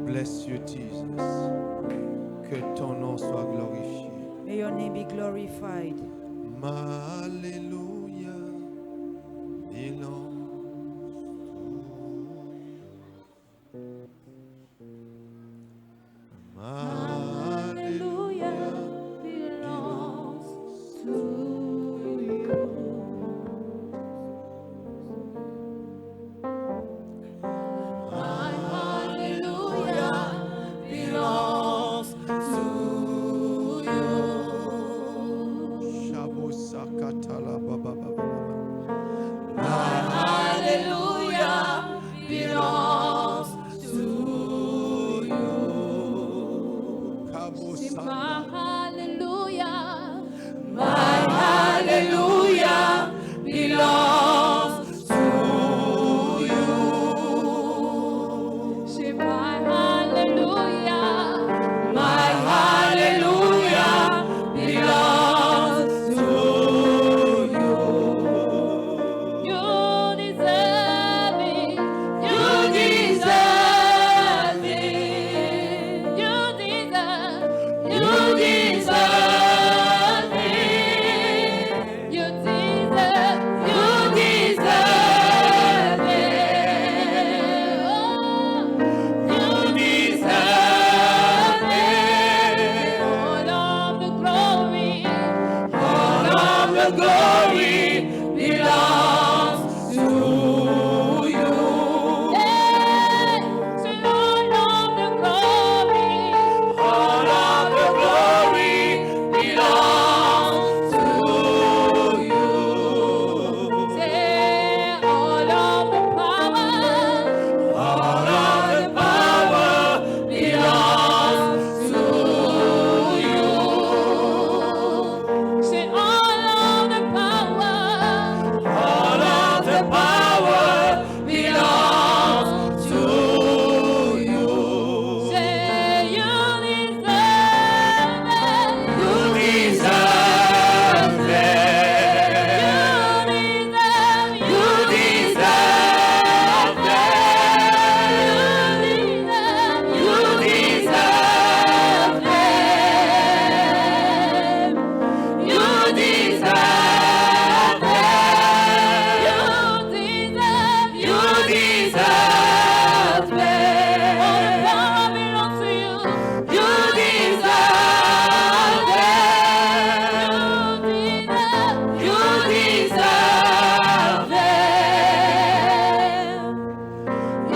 bless you, Jesus. Que ton nom soit glorifié. May your name be glorified. Alléluia. Hallelujah belongs to you. My hallelujah belongs to you. Shabu sakatala baba baba. My hallelujah belongs to you. Kabu My sanda. hallelujah, my hallelujah belongs to you. Say my hallelujah belongs to you. You deserve it. You deserve it. You deserve it. You deserve it. You deserve it. Oh, you deserve it. All of the glory belongs to you. Hey, say all of the glory belongs to you. Say all of the power belongs to you. Say all of the power belongs to you. Say you deserve it. You deserve it. You deserve it. You deserve it. You deserve it. You deserve it. All the power belongs to you. You deserve it. You deserve it.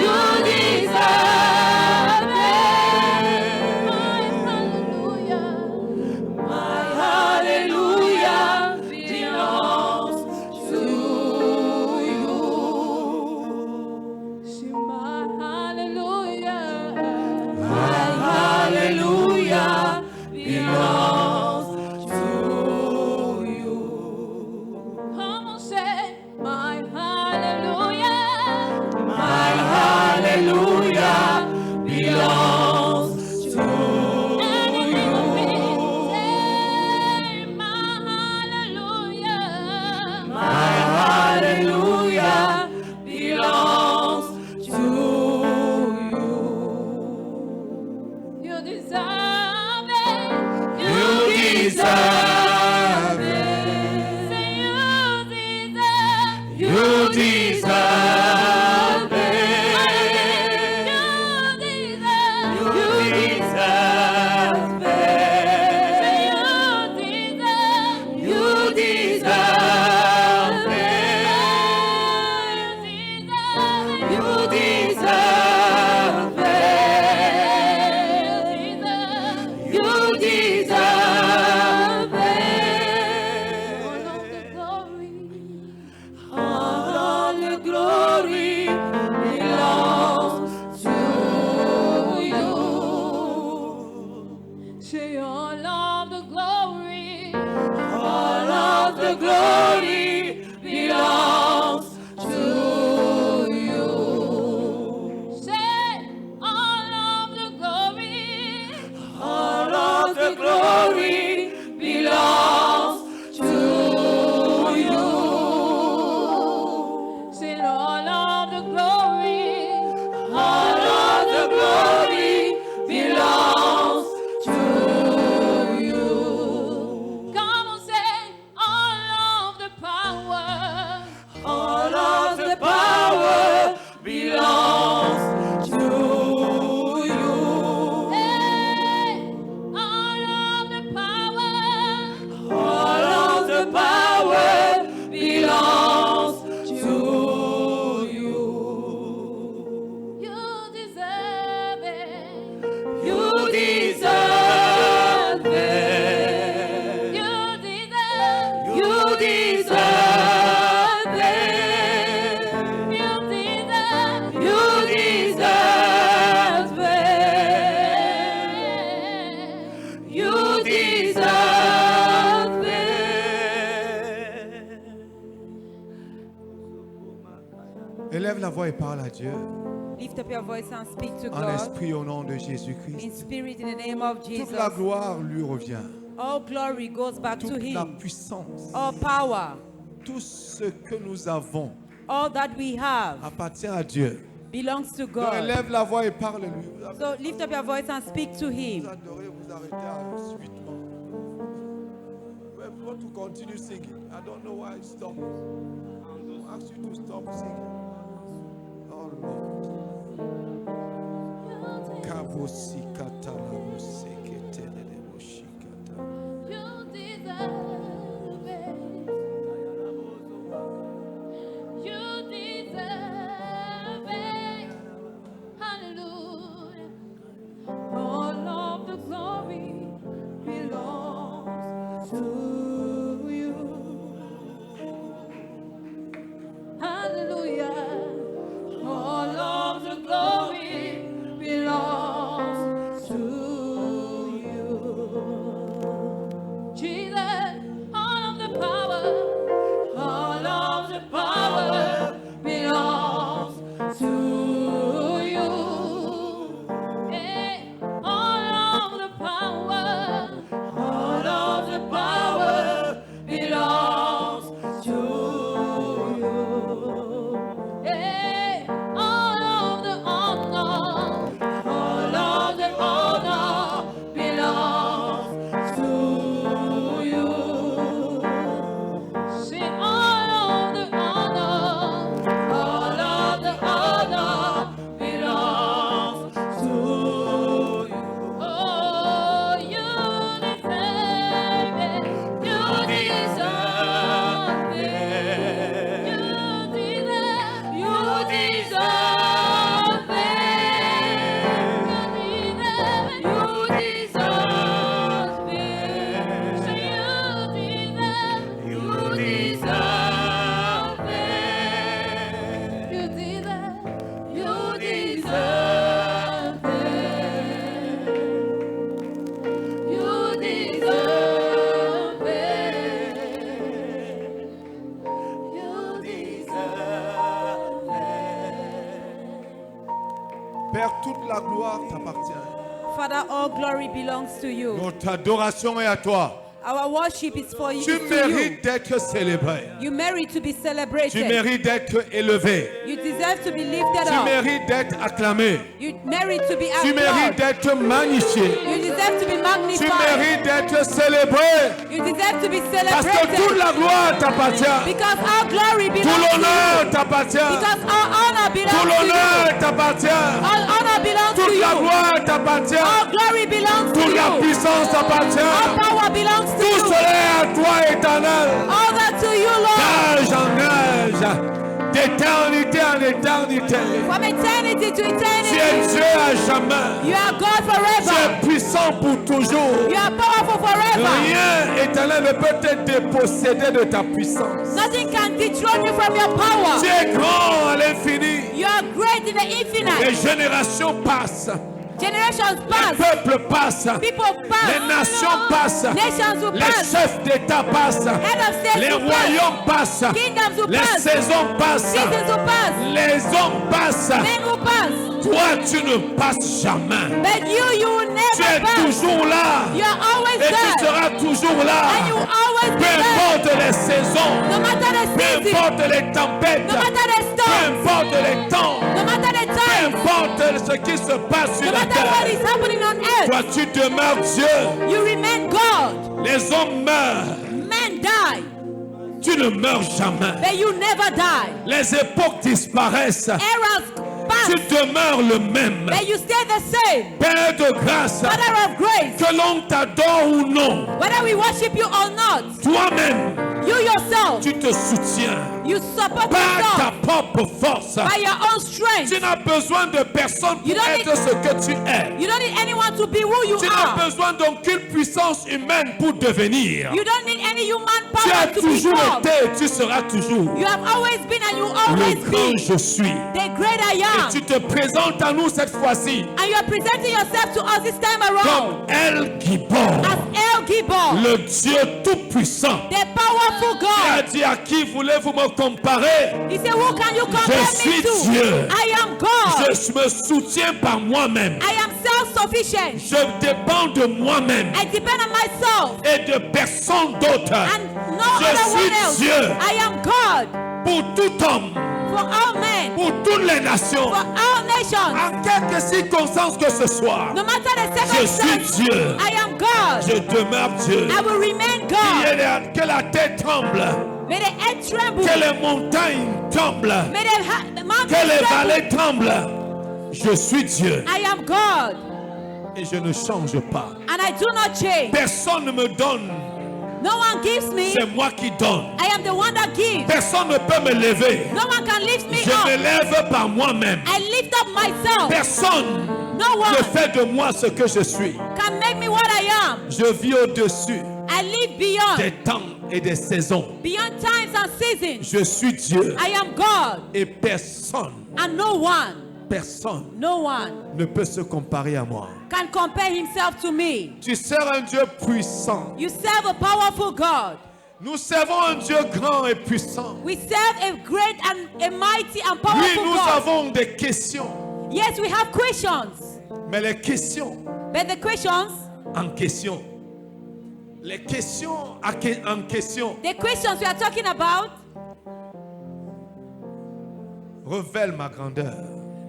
You deserve it. My hallelujah belongs to you. Say my hallelujah belongs to you. Come on, say my hallelujah belongs to you. Say my hallelujah belongs to you. You deserve it. You deserve it. Say you deserve it. You deserve it. Say you deserve it. You deserve it. You deserve it. la voix et parle à Dieu. Lift up your voice and speak to En God. esprit au nom de In Jésus-Christ. spirit, in the name of Toute Jesus. la gloire lui revient. All glory goes back to Toute la Him. puissance. All power, Tout ce que nous avons all that we have appartient à Dieu. belongs to Donc, God. élève la voix et parle-lui. Vous avez- So lift up your voice and speak to vous Him. adorez, vous arrêtez subitement. We want to continue singing. I don't know why it stopped. I ask you to stop singing. Oh Lord. Kabosi katalabosi keteleleboshi kata. You deserve it. You deserve it. Hallelujah. All of the glory belongs to you. Hallelujah. All of the glory belongs to you. Jesus, all of the power belongs to you. Hey, all of the power belongs to you. Hey, all of the honor belongs to you. Say all of the honor belongs to you. Oh, you deserve it. You deserve it. You deserve it. You deserve it. Say you deserve it. You deserve it. You deserve it. You deserve it. Père, toute la gloire t'appartient. Father, all glory belongs to you. Notre adoration est à toi. Our worship is for you. Tu to mérites d'être célébré. You merit to be Tu celebrated. mérites d'être élevé. You deserve to be lifted Tu up. mérites d'être acclamé. You merit to be Tu mérites adored. d'être magnifié. You deserve to be Tu magnified. mérites d'être célébré. You deserve to be Parce que toute celebrated. la gloire t'appartient. Because our glory Tout belongs to l'honneur you. t'appartient. Because our honor Tout belongs to you. l'honneur t'appartient. All honor belongs to Toute la you. gloire t'appartient. All glory belongs to Toute la you. puissance All t'appartient. power belongs to Tout you. cela est à toi, éternel. All that to you, Lord. D'âge en âge, d'éternité en éternité. From eternity to Tu es eternity. Dieu à jamais. You are God Tu forever. es puissant pour toujours. You are powerful forever. Rien, éternel, ne peut te déposséder de ta puissance. Nothing can dethrone you from your Tu power. es grand à l'infini. You are great in the Les infinite. générations passent. Generations Les pass. peuples passent. People Les pass. nations passent. Nations will Les pass. chefs d'État passent. Head of states Les will pass. royaumes passent. Kingdoms will Les pass. saisons passent. Seasons will pass. Les hommes passent. Men will pass. Toi, tu ne passes jamais. But you will Tu es never pass. toujours là. You are always Et tu there. seras toujours And you là. will always be Peu there. importe les saisons. No matter the Peu season. importe les tempêtes. No matter the Peu storm. importe les temps. No matter the Peu time. importe ce qui se passe No sur la matter what is terre. happening on earth. Toi, tu demeures Dieu. You remain God. Les hommes meurent. Men die. Tu ne meurs jamais. But you never die. Les époques disparaissent. Eras pass. Tu demeures le même. But you stay the same. Père de grâce, Father of grace. que l'on t'adore ou non, Whether we worship you or not. toi-même, You yourself. tu te soutiens You support par yourself ta propre force. by your own strength. Tu n'as besoin de personne pour You don't être ce que tu es. You don't need anyone to be who you Tu n'as are. besoin d'aucune puissance humaine pour devenir. You don't need any human Tu power as to toujours become. été et tu seras toujours You have always been and you will always le grand be je suis. the great I Et am. tu te présentes à nous cette fois-ci And you are presenting yourself to us this time around comme El Gibor, as El ungible, le Dieu tout-puissant, the powerful qui a God. dit à qui voulez-vous me comparer? He said, who can you compare Je suis me to? Dieu. I am God. Je me soutiens par moi-même. I am self-sufficient. Je dépends de moi-même I depend on myself et de personne d'autre. and no Je other suis one else. Dieu. I am God Pour tout homme, for all men, pour toutes les nations, for all nations. en quelque circonstance que ce soit. No matter the Je suis circumstance, Dieu. I am God. Je demeure Dieu. I will remain God. Que la terre tremble, May the earth tremble. que les montagnes tremblent, May the que mountains les tremble. vallées tremblent. Je suis Dieu I am God et je ne change pas. and I do not change. Personne ne me donne, No one gives me. c'est moi qui donne. I am the one that gives. Personne ne peut me lever. No one can lift me Je me up. lève par moi-même. I lift up myself. Personne No one ne fait de moi ce que je suis. can make me what I am. Je vis au-dessus I live beyond. des temps et des saisons. Beyond times and seasons. Je suis Dieu I am God et personne and no one ne peut se comparer à moi. can compare himself to me. Tu sers un Dieu puissant. You serve a powerful God. Nous servons un Dieu grand et puissant. We serve a great and a mighty and Oui, powerful nous God. avons des questions, Yes, we have questions. mais les questions But the questions, en question, les questions en question the questions we are talking about révèlent ma grandeur.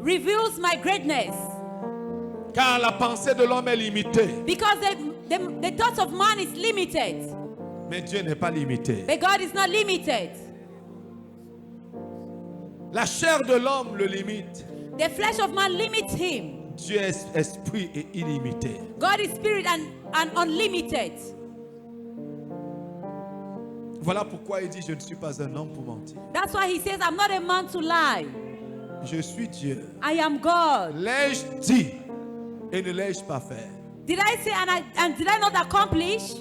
reveals my greatness. Car la pensée de l'homme est limitée, Because the thought of man is limited. mais Dieu n'est pas limité. But God is not limited. La chair de l'homme le limite. The flesh of man limits him. Dieu est esprit et illimité. God is spirit and unlimited. Voilà pourquoi il dit je ne suis pas un homme pour mentir. That's why he says, I'm not a man to lie. Je suis Dieu. I am God. L'ai-je dit et ne l'ai-je pas fait? Did I say and did I not accomplish?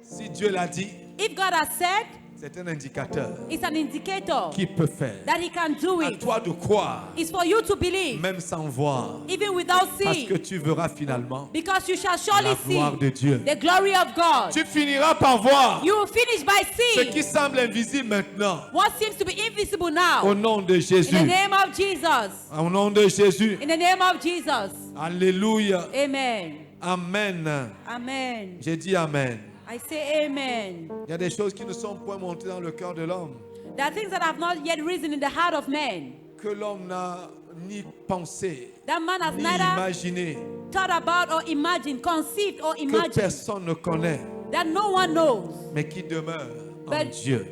Si Dieu l'a dit, If God has said, c'est un indicateur it's an indicator qui peut faire. that he can do À it. toi de croire, It's for you to believe, même sans voir, even without parce seeing, que tu verras finalement because you shall la surely see gloire de Dieu. the glory of God. Tu finiras par voir You will finish by ce seeing qui semble invisible maintenant. what seems to be invisible Au now. nom de In Jésus. the name of Jesus. Au nom de Jésus. In the name of Jesus. Alléluia. Amen. Amen. Amen. J'ai dit Amen. I say amen. Il y a des choses qui ne sont point montées dans le cœur de l'homme, There are things that have not yet risen in the heart of man. que l'homme n'a ni pensé, That man has ni neither imaginé, thought about or imagined, conceived or que imagined, personne ne connaît, that no one knows, mais qui demeure en But- Dieu.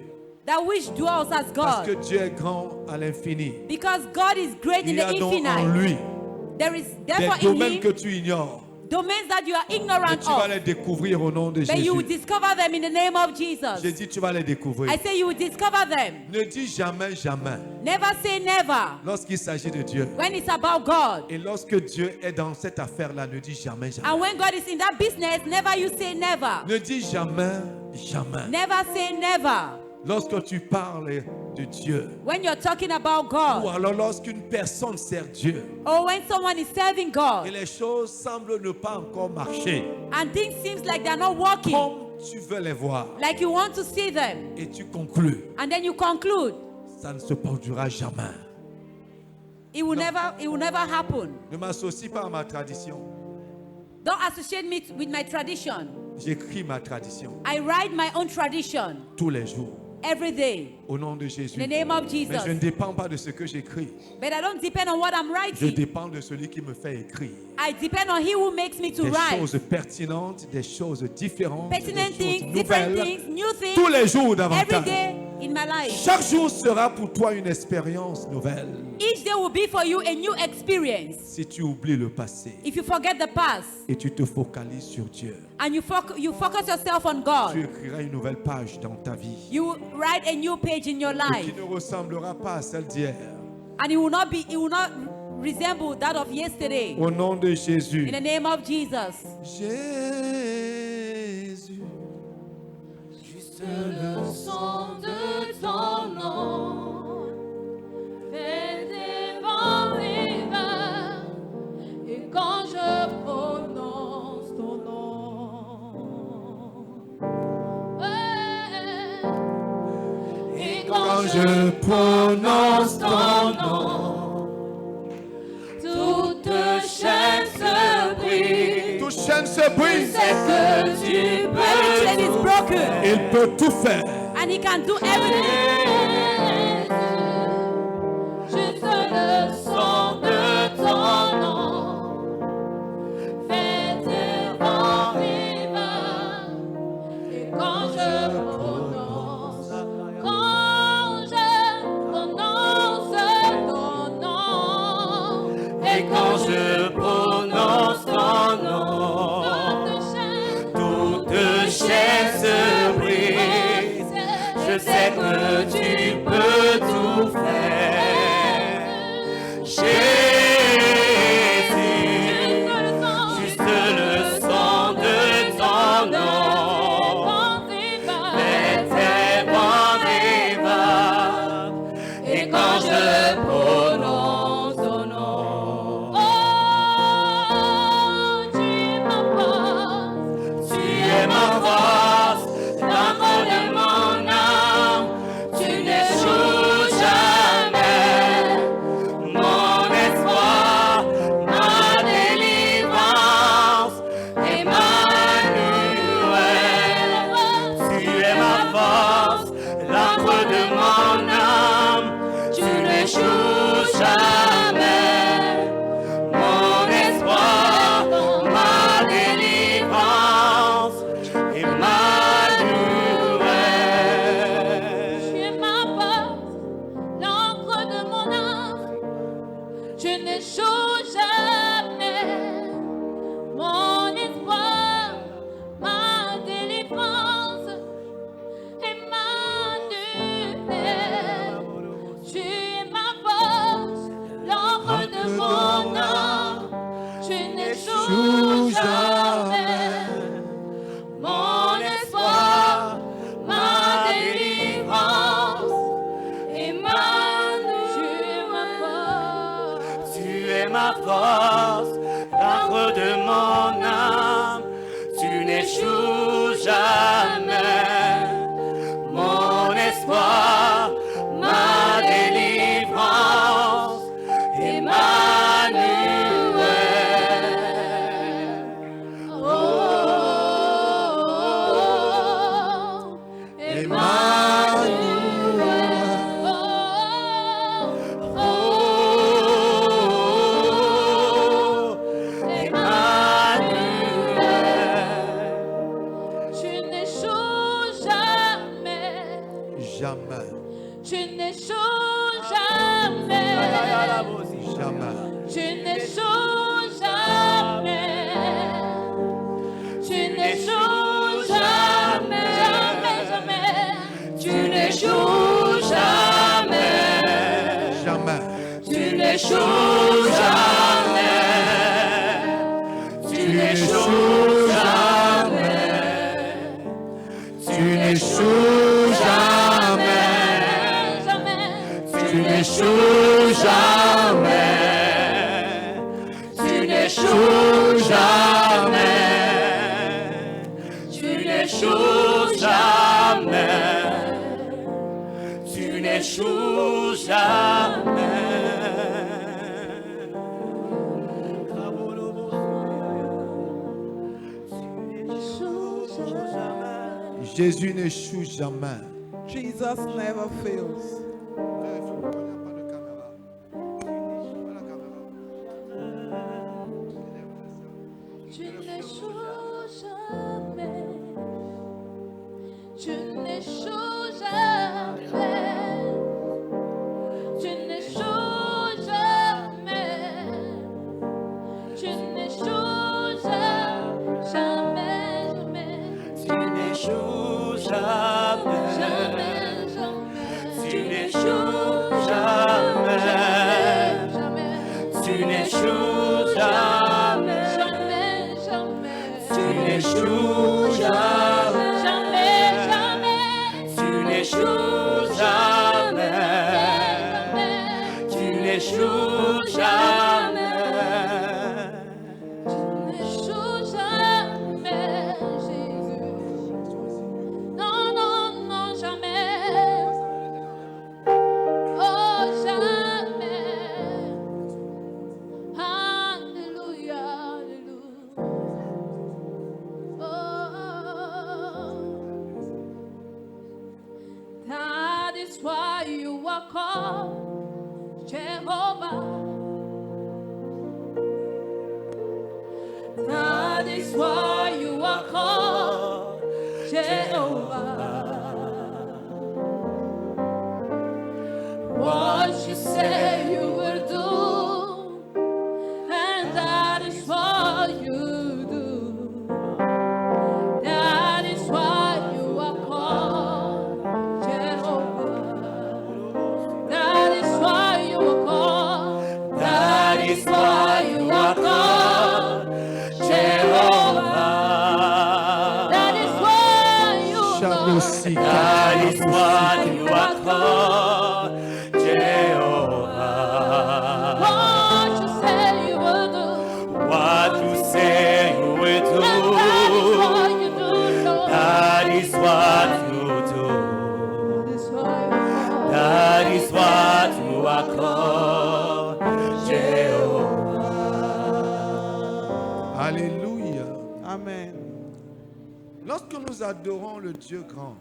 that which dwells as Parce que God. Dieu est grand à l'infini. Because God is great in Il y a the donc en infinite. lui There is des therefore in domaines him que tu ignores. domains that you are Et ignorant tu vas of. les découvrir au nom de But you will Jésus. discover them in the name of J'ai Jesus. dit tu vas les découvrir. I say you will discover them. Ne dis jamais, jamais. Never say never Lorsqu'il s'agit de Dieu. when it's about God. Et lorsque Dieu est dans cette affaire-là, ne dis jamais, jamais. And when God is in that business, never you say never. Ne dis jamais, jamais. Never say never. Lorsque tu parles de Dieu, When you're talking about ou God, alors lorsqu'une personne sert Dieu, or when someone is serving et God, les choses semblent ne pas encore marcher and things seems like they're not working, comme tu veux les voir, like you want to see them, et tu conclus, and then you conclude, ça ne se produira jamais. it will never happen. Ne m'associe pas à ma tradition. Don't associate me with my tradition. J'écris ma tradition I write my own tradition tous les jours, every day au nom de Jésus. in the name of Mais je ne Jesus. dépends pas de ce que j'écris. But I don't depend on what I'm Je writing. dépends de celui qui me fait écrire. I depend on He who makes me to Des write. choses pertinentes, des choses différentes, des Pertinent choses things, different nouvelles, things, new things, tous les jours every davantage. day in my life. Chaque jour sera pour toi une expérience nouvelle. Each day will be for you a new experience. Si tu oublies le passé If you forget the past et tu te focalises sur Dieu, and you focus yourself on tu God, écriras une nouvelle page dans ta vie you will write a new page in your qui life, ne ressemblera pas à celle d'hier. and it will not resemble that of yesterday. Au nom de Jésus. In the name of Jesus. Jésus. Le son de ton nom fait des vents et vents, et quand je prononce ton nom, je prononce ton nom, toute chaîne se brise. toute chaîne se brise. C'est que tu Every chain is peux. broken. Il peut tout faire. And he can do everything. Juste le son de ton nom fait tes vents vivants. Et quand je prononce ton nom, Et quand je prononce ton nom, toute chaîne se brise. Je sais que tu peux tout faire. Jésus, juste le son de ton nom fait tes vents vivants. Et quand je prononce ton nom, tu es ma force, l'encre de mon âme, tu n'échoues jamais. Mon espoir, ma délivrance et ma nouvelle. Tu es ma force, l'encre de mon âme, tu n'échoues jamais. Mon espoir, ma délivrance et ma nouvelle. tu es ma force, l'encre de mon âme. Je n'échoue jamais. Mon espoir, ma délivrance et ma nouvelle. Tu es ma force, l'encre de mon âme. Je n'échoue jamais. Mon espoir, ma délivrance et ma nouvelle. Tu es ma force, l'encre de mon âme, tu n'échoues jamais. Mon espoir, ma délivrance et ma nouvelle. Et ma et tu n'échoues jamais. Jamais, Tu n'échoues jamais. jamais. Tu n'échoues jamais. Tu n'échoues jamais. Jamais, jamais. Tu n'échoues jamais. Jamais. Tu n'échoues jamais. Tu n'échoues jamais. Tu n'échoues jamais. Jamais. Tu n'échoues jamais. Tu n'échoues jamais. Tu n'échoues jamais. Tu n'échoues jamais. Jésus n'échoue jamais. Jesus never fails. Tu n'échoues jamais. Tu n'échoues jamais. Tu n'échoues jamais. Tu n'échoues jamais. Jamais. Tu n'échoues jamais. Jamais. Jamais. Tu n'échoues jamais. Jamais. Tu n'échoues jamais. Jamais. Jamais. Tu n'échoues jamais. Jamais. Jamais. Tu n'échoues jamais. Tu n'échoues jamais. N'échoue jamais, Jésus. Non, non, non, jamais. are called Jehovah. That is why you are called Jehovah. What you say you will do, and that is what you do. That is why you are called Jehovah. That is why you are called. That is why you are called Jehovah. That is why you are called. That is what you are called, Jehovah. What you say you will do. What you say you will do, That is what you do, Lord. that is what you do. That is why you are called. That is what you are called, Jehovah. Alléluia. Amen. Lorsque nous adorons le Dieu grand,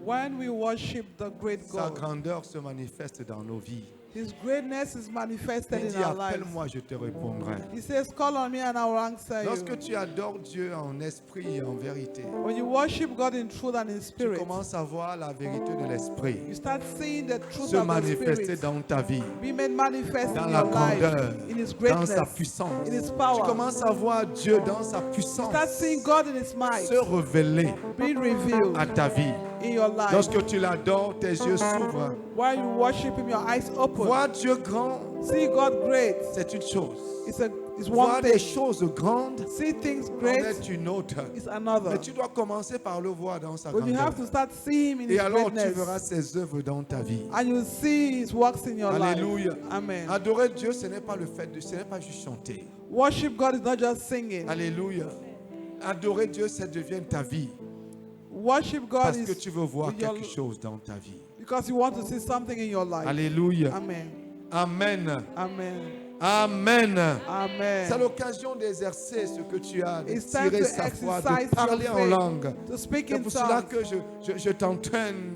When we worship the great sa God, grandeur se manifeste dans nos vies. His greatness is manifested Il in dit, our lives. appelle-moi, je te répondrai. He says, call on me and I will answer Lorsque you. tu adores Dieu en esprit et en vérité, When you worship God in truth and in tu spirit, commences à voir la vérité de l'esprit you start seeing the truth se of the manifester spirit dans ta vie, be made manifest dans in la your life, grandeur, in His dans greatness, sa puissance. in His Tu power. commences à voir Dieu dans sa You puissance start seeing God in His might se révéler being revealed à ta vie. in your life. Lorsque tu l'adores, tes yeux s'ouvrent. While you worship Him, your eyes open. Voir Dieu grand, See God great. c'est une chose. It's Voir one des thing. choses grandes, See things en great est une autre. is another. Mais tu dois commencer par le voir dans sa But you grandeur. have to start seeing Him in Et His alors tu greatness. verras ses œuvres dans ta vie. And you see His works in your Alléluia. life. Amen. Adorer Dieu, ce n'est pas le fait de, ce n'est pas juste chanter. Worship God is not just singing. Alléluia. Adorer Dieu, ça devient ta vie. Worship God Parce que is tu veux voir with your- quelque chose dans ta vie. because you want to see something in your life. Alléluia. Amen. Amen. Amen. Amen. Amen. C'est l'occasion d'exercer ce que tu as, de It's time tirer to sa foi, exercise de parler your en faith, langue. to speak C'est in pour cela tongues. que je t'entraîne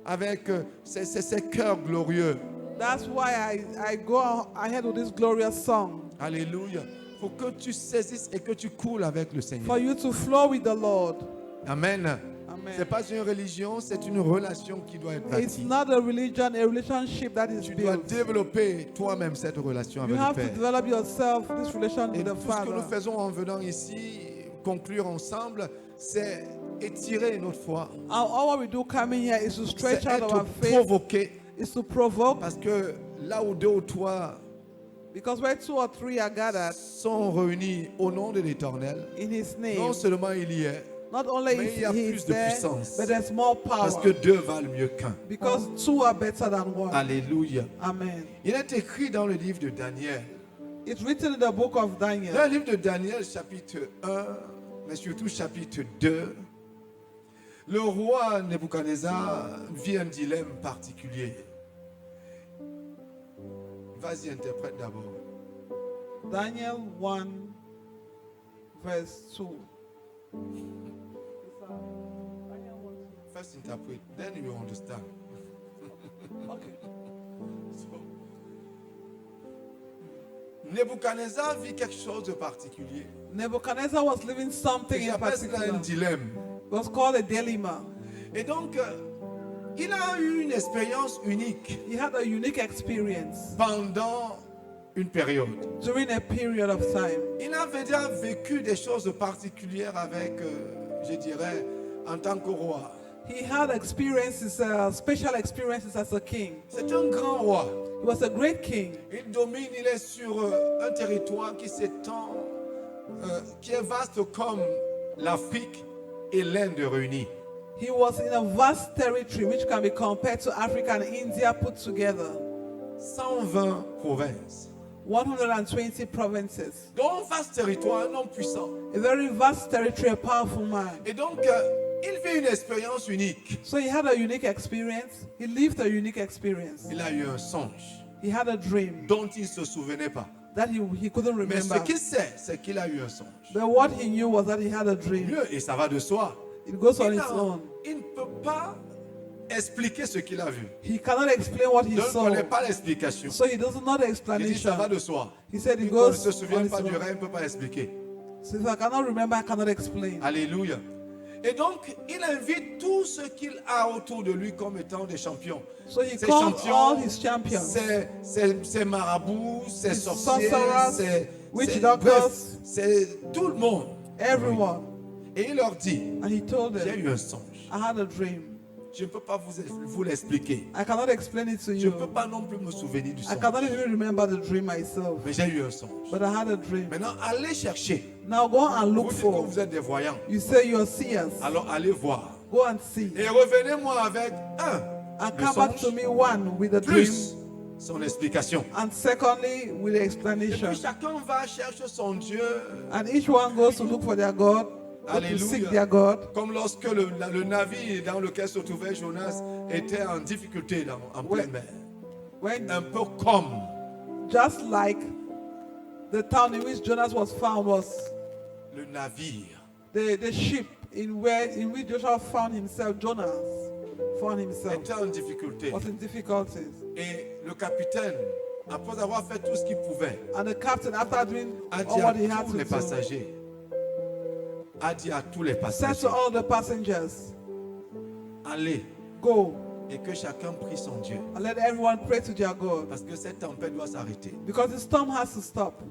avec ces cœurs glorieux. That's why I go ahead with this glorious song. Alléluia. Pour que tu saisisses et que tu coules avec le For Seigneur. you to flow with the Lord. Amen. Amen. C'est pas une religion, c'est une relation qui doit être It's bâtie. not a religion, a relationship that is Tu dois built. développer toi-même cette relation You avec have le to Père. develop yourself this relation Et with the tout ce que nous Father. faisons en venant ici, conclure ensemble, c'est étirer notre foi. All what we do coming here is to stretch C'est out être our faith, provoqué. is to provoke, Parce que là où deux ou trois because where 2 or 3 are gathered sont réunis au nom de l'Éternel, in His name, non seulement il y est, not only mais is il y a He plus is de there, puissance. but there's more power. parce que deux valent mieux qu'un. Because 2 are better than 1. Alléluia. Amen. Il est écrit dans le livre de Daniel. It's written in the book of Dans Daniel. le livre de Daniel, chapitre 1, mais surtout chapitre 2, le roi Nebuchadnezzar vit un dilemme particulier. Vas-y, interprète d'abord. Daniel 1, verse 2. First interpret, then you will understand. Okay. So, Nebuchadnezzar vit quelque chose de particulier. Nebuchadnezzar was living something in J'appelle cela particular. un dilemme. It was called a dilemma. Et donc, il a eu une expérience unique He had a unique experience pendant une période. during a period of time. Il avait déjà vécu des choses particulières avec, je dirais, en tant que roi. He had experiences, special experiences as a king. C'est un grand roi. He was a great king. Il domine, il est sur un territoire qui s'étend, qui est vaste comme l'Afrique et l'Inde réunies. He was in a vast territory which can be compared to Africa and India put together. 120 provinces. 120 provinces. Donc, un vaste territoire, un homme puissant. A very vast territory, a powerful man. Et donc, il vit une expérience unique. So he had a unique experience. He lived a unique experience. Il a eu un songe He had a dream dont il ne se souvenait pas. that he couldn't Mais ce remember. qu'il sait, c'est qu'il a eu un songe. But what he knew was that he had a dream. Mieux, et ça va de soi. It goes on Il its own. il ne peut pas expliquer ce qu'il a vu. He cannot explain what he Donc, il ne saw. connaît pas l'explication. So he doesn't know the Il dit, ça explanation. va de soi. He said he Quand on ne goes se souvient on pas his du own. rêve, il ne peut pas expliquer. So if I cannot remember, I cannot explain. Alléluia. Et donc, il invite tout ce qu'il a autour de lui comme étant des champions. So he Ses called all champions, his champions. ses marabouts, ses His sorciers, sorcerers, witch bref, doctors. c'est tout le monde. Everyone. Et il leur dit, And he told j'ai them, eu un songe. I had a dream. Je ne peux pas vous l'expliquer. I cannot explain it to Je ne peux you. pas non plus me souvenir du I songe. cannot even remember the dream myself. Mais j'ai eu un songe. But I had a dream. Maintenant, allez chercher. Now go and Vous look dites que for. vous êtes des voyants. You say you're seers. Alors allez voir. Go and see. Et revenez-moi avec And le come back to songe, me, one, with a dream. plus son explication. And secondly, with the Et explanation. puis chacun va chercher son Dieu. And each one goes to look for their God. Go to seek their God. Comme lorsque le navire dans lequel se trouvait Jonas était en difficulté en pleine mer. When, Un peu comme just like the town in which Jonas was found was le navire. the ship in which Joshua found himself, Jonas found himself, Était en difficulté. was in difficulties. Et le capitaine, après avoir fait tout ce qu'il pouvait, And the captain, after doing a all dit what he à had tous to les do, passagers, a dit à tous les said passagers, to all the passengers, allez go et que chacun prie son Dieu. and let everyone pray to their God. Parce que cette tempête doit s'arrêter. Because the storm has to stop.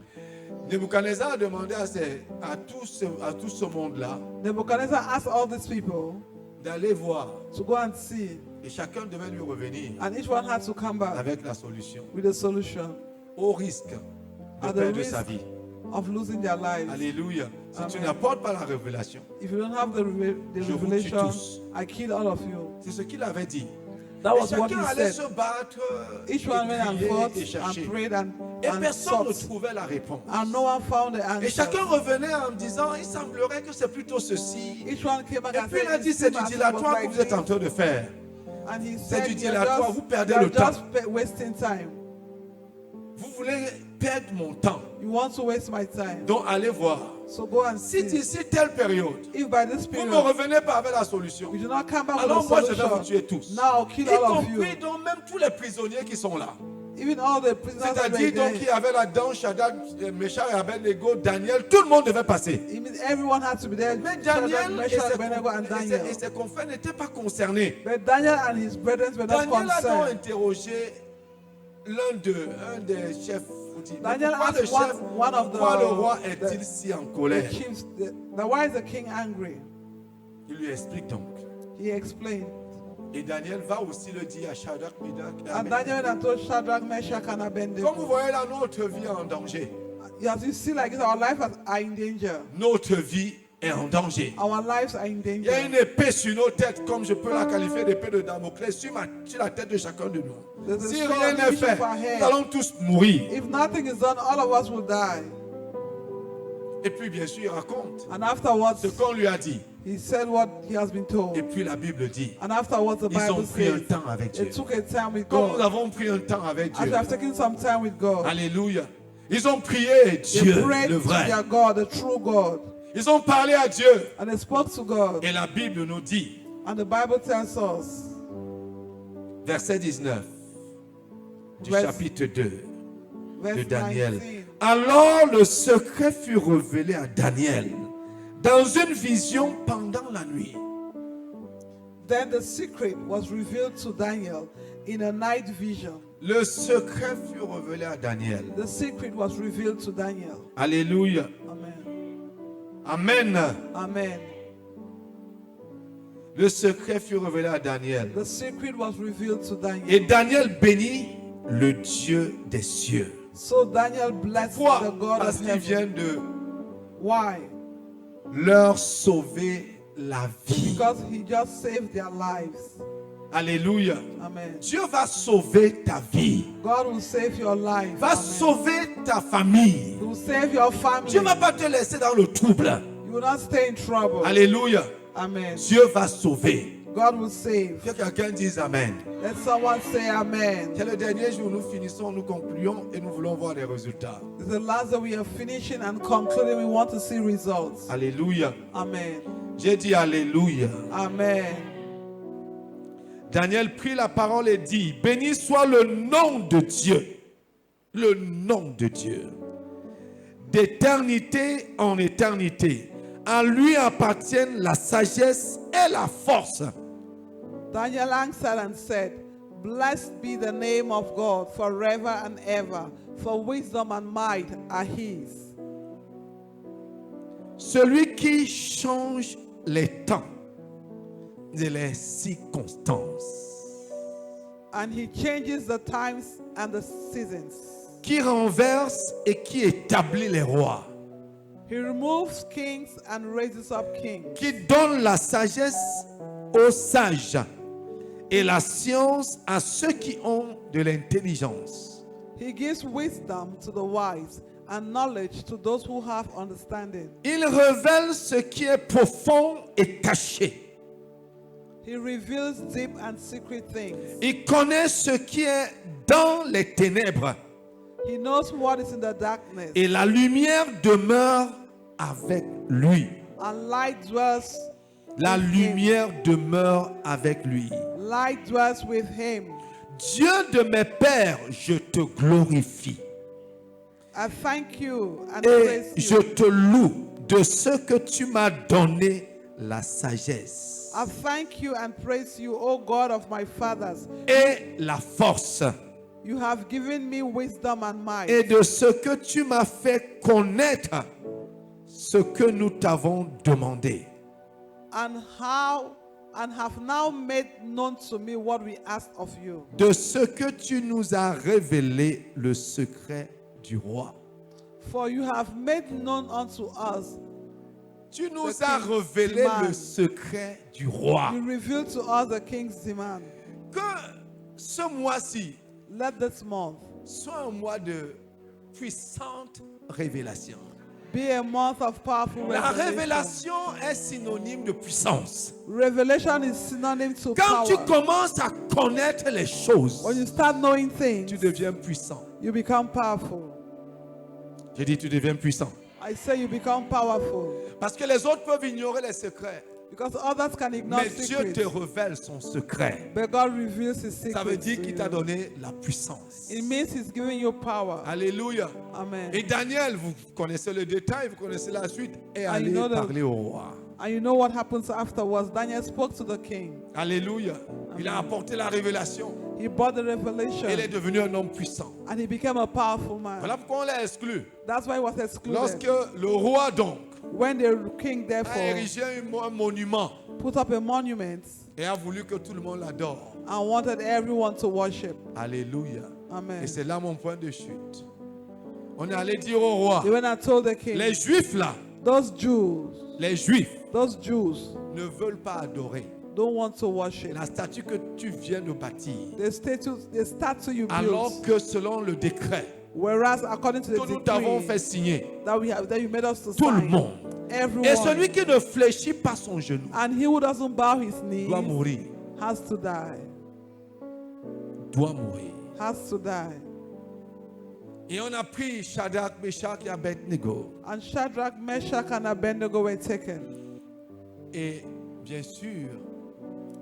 Nebuchadnezzar a demandé à tout ce monde-là Nebuchadnezzar asked all these people d'aller voir. to go and see. Et chacun devait lui revenir And each one had to come back avec la solution. with a solution Au risque de At the perdre risk sa vie. of losing their lives. Alléluia. Si tu Amen. n'apportes pas la révélation, If you don't have the Je vous tue revelation, tous. I kill all of you. c'est ce qu'il avait dit. That Et was what chacun he allait said. se battre, Each one went and et fought crier et chercher. and prayed and Et personne ne sought. trouvait la réponse. And no one found the Et answer. chacun revenait en disant, il semblerait que c'est plutôt ceci. Each one came back Et and puis said, il a dit, "It c'est seems du as if it dilatoire was que like vous êtes en this." train de faire. And he C'est said, du "You're dilatoire, just, vous perdez you're le temps. just wasting time. Vous voulez perdre mon temps. You want to waste my time. Donc allez voir. So go and Si see. d'ici telle période, If by this vous ne period revenez pas avec la solution, you do not come back with alors a moi je vais vous solution, tuer tous. now I'll kill Y all of you. compris donc même tous les prisonniers qui sont là. Even all the prisoners that were C'est-à-dire donc there. qu'il y avait là-dedans Shadrach, Meshach et Abednego, Daniel, tout le monde devait passer. It means everyone had to be there. Mais Shadrach, Daniel Meshach, Abednego, and Daniel. et ses confrères n'étaient pas concernés. But Daniel and his brethren were not Daniel a donc concerned. interrogé un des chefs. Il dit, mais Daniel pourquoi le asked chef, one of pourquoi le roi the est-il si en colère? chiefs, why is the king angry? Il lui explique donc. He explained. Et Daniel va aussi le dire à Shadrach, Meshach et And Abednego. Daniel went and told Shadrach, Meshach, and Comme vous Abednego. voyez là, notre vie est en danger. As you see, like this, our lives are in danger. Notre vie est en danger. Our lives are in Il y a une danger. épée sur nos têtes, comme je peux la qualifier d'épée de Damoclès, sur la tête de chacun de nous. There's a Si sword rien n'est which fait, of our head. nous allons tous mourir. If nothing is done, all of us will die. Et puis, bien sûr, il raconte And afterwards, ce qu'on lui a dit. he said what he has been Et told. puis, la Bible dit, And afterwards, the ils ont Bible pris un says, temps avec Dieu. it took a time with Comme nous God. avons pris un temps avec As we Dieu. have taken some time with God, Alléluia. Ils ont prié they Dieu, prayed le to vrai. their God, the true God. Ils ont parlé à Dieu. And they spoke to God. Et la Bible nous dit, And the Bible tells us, verset 19 du Verse- chapitre 2 de verse Daniel. 19, Alors le secret fut révélé à Daniel dans une vision pendant la nuit. then the secret was revealed to Daniel in a night vision. Le secret fut révélé à Daniel. The secret was revealed to Daniel. Alléluia. Amen. Amen. Amen. Le secret fut révélé à Daniel. The secret was revealed to Daniel. Et Daniel bénit le Dieu des cieux. So Daniel blessed Pourquoi? the God Parce of qu'il heaven. vient de Why? leur sauver la vie. Because he just saved their lives. Alléluia. Amen. Dieu va sauver ta vie. God will save your life. Va Amen. sauver ta famille. He will save your family. Dieu ne va pas te laisser dans le trouble. You will not stay in trouble. Alléluia. Amen. Dieu va sauver. God will save. Que quelqu'un dise Amen. Let someone say amen. C'est le dernier jour, nous finissons, nous concluons et nous voulons voir des résultats. It's the last that we are finishing and concluding. We want to see results. Alléluia. Amen. J'ai dit Alléluia. Amen. Daniel prit la parole et dit, béni soit le nom de Dieu, le nom de Dieu, d'éternité en éternité. À lui appartiennent la sagesse et la force. Daniel answered and said, blessed be the name of God forever and ever, for wisdom and might are his. Celui qui change les temps et les circonstances, And he changes the times and the seasons. qui renverse et qui établit les rois, He removes kings and raises up kings. qui donne la sagesse aux sages et la science à ceux qui ont de l'intelligence. He gives wisdom to the wise and knowledge to those who have understanding. Il révèle ce qui est profond et caché. He reveals deep and secret things. Il connaît ce qui est dans les ténèbres. He knows what is in the darkness. Et la lumière demeure avec lui. And light dwells La with him. lumière demeure avec lui. Light dwells with him. Dieu de mes pères, je te glorifie. I thank you and Et praise je you. te loue de ce que tu m'as donné la sagesse I thank you and praise you, O God of my fathers. et la force. You have given me wisdom and might. Et de ce que tu m'as fait connaître ce que nous t'avons demandé. And have now made known to me what we asked of you. De ce que tu nous as révélé le secret du roi. For you have made known unto us, Tu nous The as king's révélé demand. le secret du roi. you revealed to us the king's demand. Que ce mois-ci Let this month soit un mois de puissante révélation. be a month of powerful La revelation. révélation est synonyme de puissance. Revelation is synonym to Quand tu power. commences à connaître les choses, When you start knowing things, tu deviens puissant. you become powerful. J'ai dit tu deviens puissant. I say you become powerful. Parce que les autres peuvent ignorer les secrets. Because others can ignore Mais Dieu secrets. te révèle son secret. But God reveals his secrets. Ça veut dire to qu'il you. t'a donné la puissance. It means he's giving you power. Alléluia. Amen. Et Daniel, vous connaissez le détail, vous connaissez la suite. Et you allez know the- parler au roi. And you know what happens afterwards. Daniel spoke to the king. Alléluia. Il a apporté la révélation. He brought the revelation. Il est devenu un homme puissant. And he became a powerful man. Voilà pourquoi on l'a exclu. That's why he was excluded. Lorsque le roi donc When the king a therefore érigé un monument put up a monument et a voulu que tout le monde l'adore. and wanted everyone to worship. Alléluia. Amen. Et c'est là mon point de chute. On est allé dire au roi, They went and told the king, les Juifs là, those Jews ne veulent pas adorer don't want to worship. la statue que tu viens de bâtir. The statue you Alors built, que selon le décret whereas according to que nous the t'avons decree fait signer, that you made us to tout le sign, monde, everyone, et celui qui ne fléchit pas son genou, and he who doesn't bow his knees doit mourir. has to die. Doit mourir. Has to die. Et on a pris Shadrach, Meshach et Abednego. And Shadrach, Meshach, and Abednego were taken. Et bien sûr,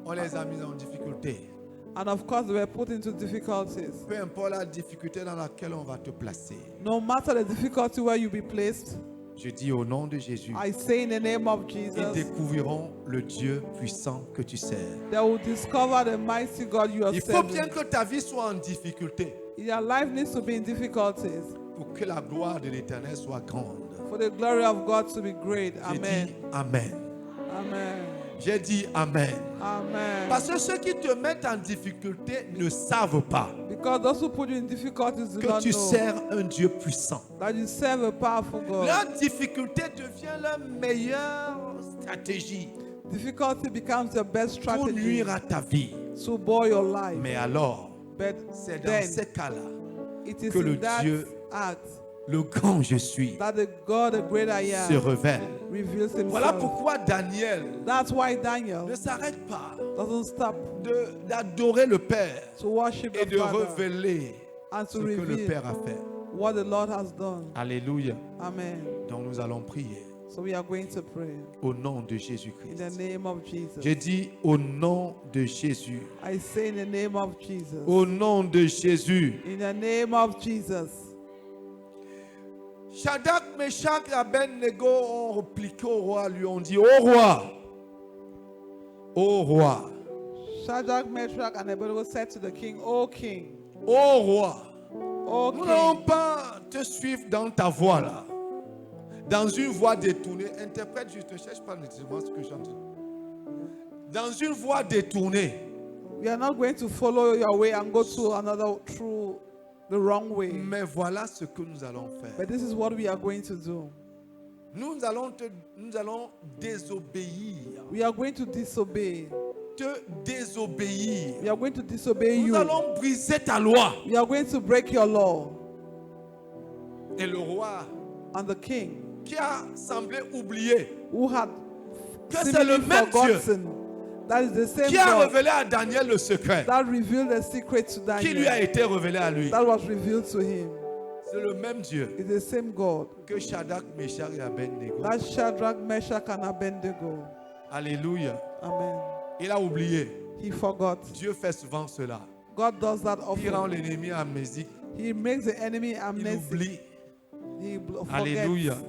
on les a mis en difficulté. And of course, they were put into difficulties. Peu importe la difficulté dans laquelle on va te placer. No matter the difficulty where you be placed, Je dis au nom de Jésus, I say in the name of ils Jesus, découvriront le Dieu puissant que tu sers. they will discover the mighty God you are Il faut bien serving. que ta vie soit en difficulté Your life needs to be in difficulties pour que la gloire de l'Éternel soit grande. for the glory of God to be great. J'ai Amen. dit Amen. Amen. J'ai dit Amen. Amen. Parce que ceux qui te mettent en difficulté ne savent pas Because those who put you in difficulties do que not tu know sers un Dieu puissant. that you serve a powerful God. Leur difficulté devient leur meilleure stratégie Difficulty becomes the best pour strategy nuire à ta vie. to bore your life. Mais alors, But c'est dans then ces cas-là, it is que le in that Dieu act le grand je suis that the God, the great I se am, révèle. reveals himself. Voilà pourquoi Daniel That's why Daniel ne s'arrête pas doesn't stop d'adorer le Père to worship et the de Father révéler and ce to que le reveal Père a fait. what the Lord has done. Alléluia. Amen. Donc nous allons prier. So we are going to pray Au nom de in Jésus-Christ. the name of Jesus. J'ai dit au nom de Jésus. I say in the name of Jesus. Au nom de Jésus. In the name of Jesus. Shadrach, Meshach et Abednego ont répliqué au roi, lui ont dit, ô roi, Shadrach, Meshach, and Abednego said to the king, O king, ô roi, O nous n'allons king, pas te suivre dans ta voie là, dans une voie détournée. Interprète juste, ne cherche pas nécessairement ce que j'entends. Dans une voie détournée. we are not going to follow your way and go to another through the wrong way. Mais voilà ce que nous allons faire. But this is what we are going to do. Nous allons désobéir. We are going to disobey. Te désobéir. We are going to disobey Nous you. allons briser ta loi. We are going to break your law. Et le roi, And the king, qui a semblé oublier who had que c'est seemingly le même Dieu forgotten, that is the same qui a God révélé à Daniel le secret, that revealed the secret to qui lui a Daniel, été révélé à lui. that was revealed to him. C'est le même Dieu It's the same God que Shadrach, Meshach et Abednego. that Shadrach, Meshach, and Abednego. Alléluia. Amen. Il a oublié. He forgot. Dieu fait souvent cela. God does that Il rend often. l'ennemi amnésique. He makes the enemy Il amnesic. oublie. He Alléluia. forgets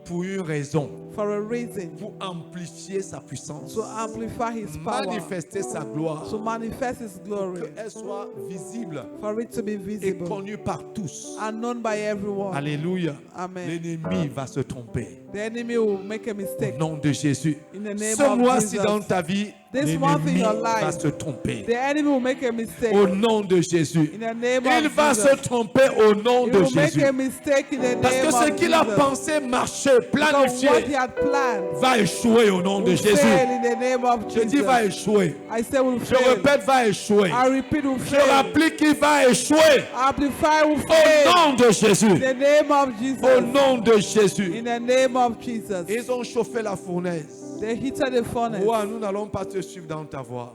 Pour une raison. for a reason, Pour amplifier sa puissance. to amplify his power, Manifester sa gloire. to manifest his glory, Qu'elle soit visible for it to be et visible connue par tous. and known by everyone. Alléluia. Amen. L'ennemi va se tromper. The enemy will make a Au mistake. nom de Jésus. In the name Ce of mois-ci Jesus. dans ta vie, This month in l'ennemi your life, va se tromper. The enemy will make a mistake. Au nom de Jésus. In the name Il of va Jesus. se tromper au nom He de will make Jésus. a mistake in the Parce name que ce of qu'il a Jesus. pensé, marché, Because what he planifié, had planned va échouer au nom de will Jésus. fail in the name of Je dis va Jesus. échouer. I say will Je fail. répète, va échouer. I repeat will Je fail. rapplique qu'il va échouer. Amplify will Au fail. nom de Jésus. In the name of Au Jesus. nom de Jésus. In the name of Jesus. Ils ont chauffé la fournaise. They heated the furnace. Roi, nous n'allons pas te suivre dans ta voie.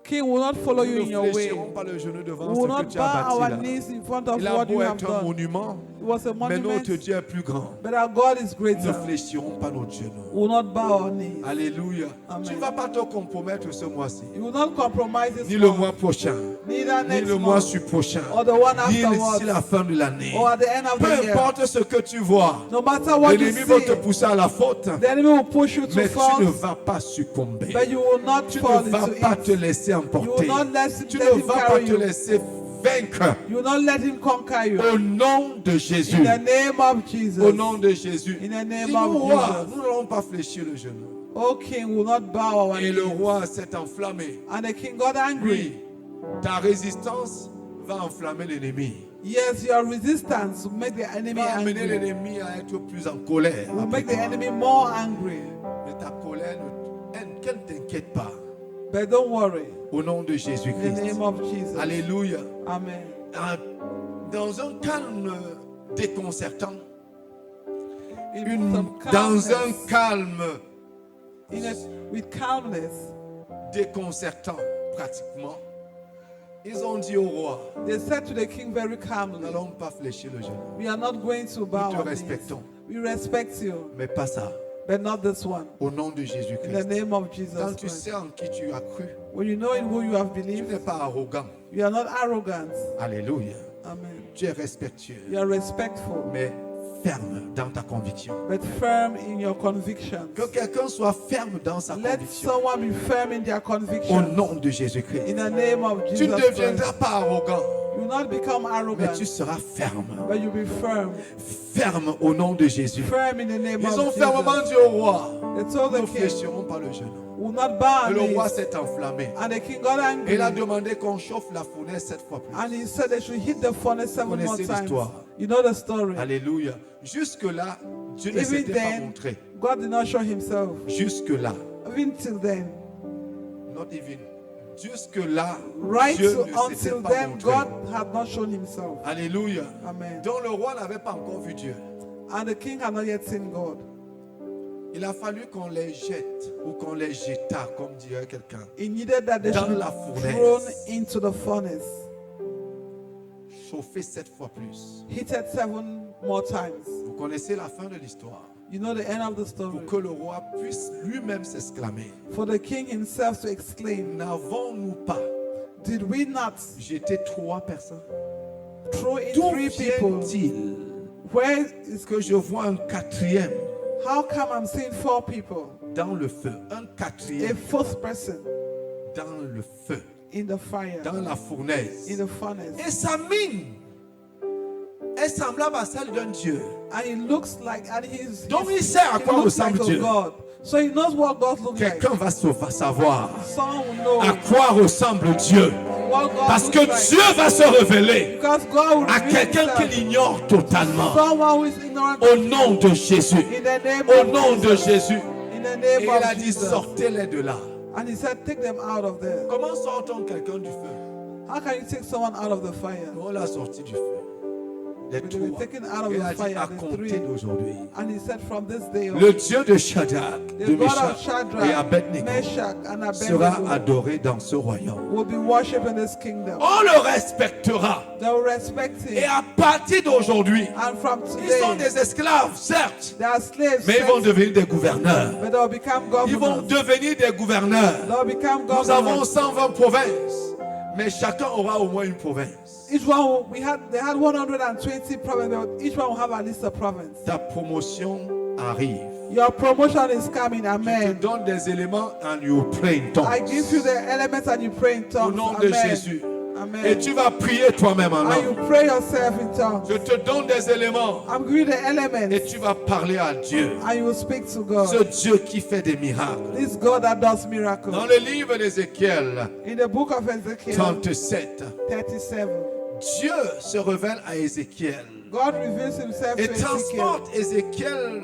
King will not follow you Nous in ne your way. fléchirons pas le genou devant We will ce que not tu as bow our bâti là. knees in front of Il a what you beau have être un done. monument, It was a mais monument, notre Dieu est plus grand. but our God is Nous ne greater. fléchirons pas notre genou. We will not bow our knees. Alléluia. Amen. Tu ne vas pas te compromettre ce mois-ci, You will not compromise this ni le month, mois prochain, neither ni next le mois month, prochain, or the one ni d'ici afterwards, la fin de l'année. or at the end of Peu the year. importe ce que tu vois, No matter what you l'ennemi va te see, pousser à la faute, the enemy will push you to mais tu ne fall, vas pas succomber. but you will not Tu fall ne vas into pas te it. laisser You emporter. will not let Tu him ne vas pas carry te you. laisser vaincre. You will not let him conquer you. Au nom de Jésus. In the name of Jesus. Au nom de Jésus. In the name Dis-nous, of roi, Jesus. nous n'allons pas fléchir le genou. O king will not bow our Et le knees. roi s'est enflammé. And the king got angry. Oui, ta résistance va enflammer l'ennemi. Yes, your resistance will make the enemy Va amener angry. l'ennemi à être plus en colère. Will après make the toi. enemy more angry. Mais ta colère, qu'elle ne t'inquiète pas. But don't worry. Au nom de In the Jésus-Christ. name of Jesus. Alléluia. Amen. Dans un calme déconcertant, In some dans un calmness, calme with calmness, déconcertant pratiquement, ils ont dit au roi, they said to the king very nous calmly, n'allons pas fléchir le genou, we are not going to bow te our knees. respectons. We respect you, mais pas ça. but not this one. Au nom de In the Jésus-Christ. name of Quand Jesus tu Christ. sais en qui tu as cru, When you know in who you have tu believed, n'es pas arrogant. you are not arrogant. Alléluia. Amen. Tu es respectueux, You are respectful, mais ferme dans ta conviction. but firm in your convictions. Que quelqu'un soit ferme dans sa Let conviction. someone be firm in their Au convictions. nom de Jésus-Christ. In the name of Tu ne Jesus deviendras Christ. pas arrogant, You will not become mais arrogant, tu seras ferme. but you be firm. Ferme au nom de Jésus. Firm in the name Ils ont of fermement Jesus. dit au roi, They told nous ne the king, fléchirons pas le genou. will not bow Et le roi our knees. s'est enflammé. And the king got Et angry. il a demandé qu'on chauffe la fournaise 7 fois plus. And he said they should hit the furnace 7 more Connaissez times. l'histoire. You know the story. Alléluia. Jusque-là, Dieu ne Even s'était pas then, montré. God did not show himself. Jusque-là. Even till then. Not even. Jusque-là, Right Dieu to, ne s'était until pas then, montré. God had not shown himself. Alléluia. Amen. Donc le roi n'avait pas encore vu Dieu. And the king had not yet seen God. Il a fallu qu'on les jette ou qu'on les jeta, comme dirait quelqu'un. He needed that they Dans should la be fournaise. thrown into the furnace. Chauffer 7 fois plus. Heated 7 more times. Vous connaissez la fin de l'histoire. You know the end of the story. Pour que le roi puisse lui-même s'exclamer. For the king himself to exclaim, N'avons-nous pas did we not jeté 3 personnes? throw in D'où 3 people? vient-il Where is que je vois un 4e How come I'm seeing 4 people? dans le feu? Un A 4e 4th person dans le feu, in the fire, dans la fournaise. in the furnace. Et sa mine est semblable à celle d'un Dieu. And he looks like, and he's, Donc il he's sait à he quoi looks like ressemble a Dieu. God. So he knows what God looks like. Quelqu'un va savoir Someone will know à quoi ressemble Dieu. what God Parce que looks like. Dieu va se révéler Because God will à reveal quelqu'un himself. qu'il ignore totalement. Someone who is ignorant Au nom de Jésus. in the name Au of nom de Jesus. Jésus. In the Et name il of a dit, Jesus. sortez-les de là. And he said, take them out of there. Comment sort-on quelqu'un du feu? How can you take someone out of the fire? On l'a sorti du feu. Les They were 3. taken out of Il the a dit, fire, à the compter 3. d'aujourd'hui. And he said, from this day on, Le Dieu de Shadrach, the de God Meshach of et Shadrach, Abednego Meshach, and sera Abednego adoré dans ce royaume. will be worshipped in this kingdom. On le respectera. They will respect Et him. à partir d'aujourd'hui, And from ils sont today, des esclaves, certes, they are slaves, mais ils vont yes, devenir des gouverneurs. but they will become Ils vont governors. devenir des gouverneurs. They will become Nous avons governors. 120 provinces, mais chacun aura au moins une province. Each one, they had 120 provinces, but each one will have at least a province. Ta promotion arrive. Your promotion is coming, Je te amen. donne des éléments and you pray in tongues. I give you the elements and you pray in Au tongues, nom de amen. Jésus. Et Amen. tu vas prier toi-même en And you langue. pray yourself in tongues. Je te donne des éléments I'm giving you the et elements, tu vas parler à Dieu. and you will speak to Ce God. Dieu qui fait des miracles. This God that does Dans miracles. le livre d'Ézéchiel In the book of Ezekiel 37, 37, Dieu se révèle à Ézéchiel God reveals himself et to Ezekiel transporte Ézéchiel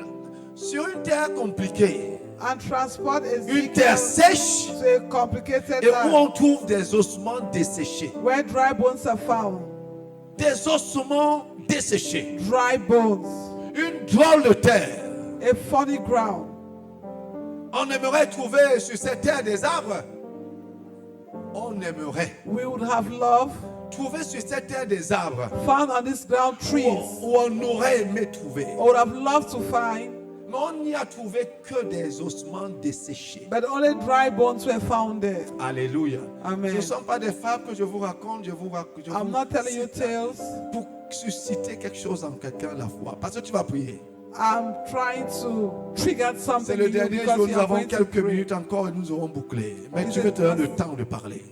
sur une terre compliquée, and transport une terre Ezekiel sèche to a complicated et où land on trouve des ossements desséchés. where dry bones are found. Des ossements desséchés. Dry bones, Une drôle de terre. a funny ground. On aimerait trouver sur cette terre des arbres. On aimerait We would have loved trouver sur cette terre des arbres found on this ground trees. où on aurait aimé trouver. I would have loved to find, Mais on n'y a trouvé que des ossements desséchés. but only dry bones were found there. Alléluia. Amen. Ce ne sont pas des fables que je vous raconte, I'm not telling you tales. pour susciter quelque chose en quelqu'un la foi. Parce que tu vas prier. I'm trying to trigger C'est something le in you dernier because jour, you nous are avons going to quelques pray. minutes encore et nous aurons bouclé. Mais Is tu it veux te donner le possible? temps de parler.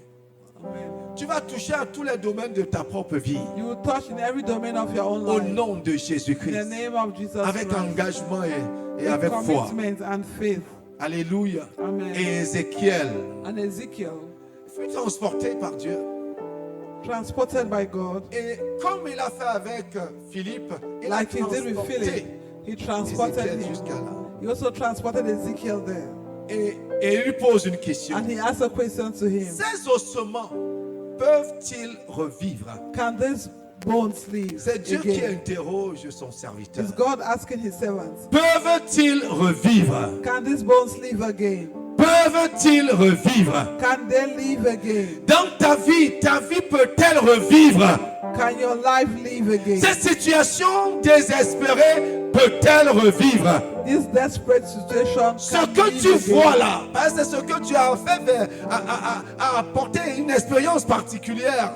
Amen. Tu vas toucher à tous les domaines de ta propre vie. You will touch in every domain of your own Au life. nom de In the Jésus-Christ. name of Jesus Avec Christ. engagement et With avec foi. commitment and faith. Alléluia. Amen. Et Ézéchiel And Ezekiel, fut transporté par Dieu. transported by God, Et comme il a fait avec Philippe, il like a he did with transporté Philip, he transported Ézéchiel him. jusqu'à là. He also transported Ezekiel there. Et il lui pose une question. And he asked a question to him. Ces ossements peuvent-ils revivre? Can these bones live C'est Dieu qui again? interroge son serviteur. Is God asking his servants, Peuvent-ils revivre? can these bones live again? Peuvent-ils revivre? Can they live again? Dans ta vie peut-elle revivre? Can your life live again? Cette situation désespérée peut-elle revivre? This desperate situation Ce can que live tu again. vois là, parce que c'est ce que tu as fait a apporté une expérience particulière.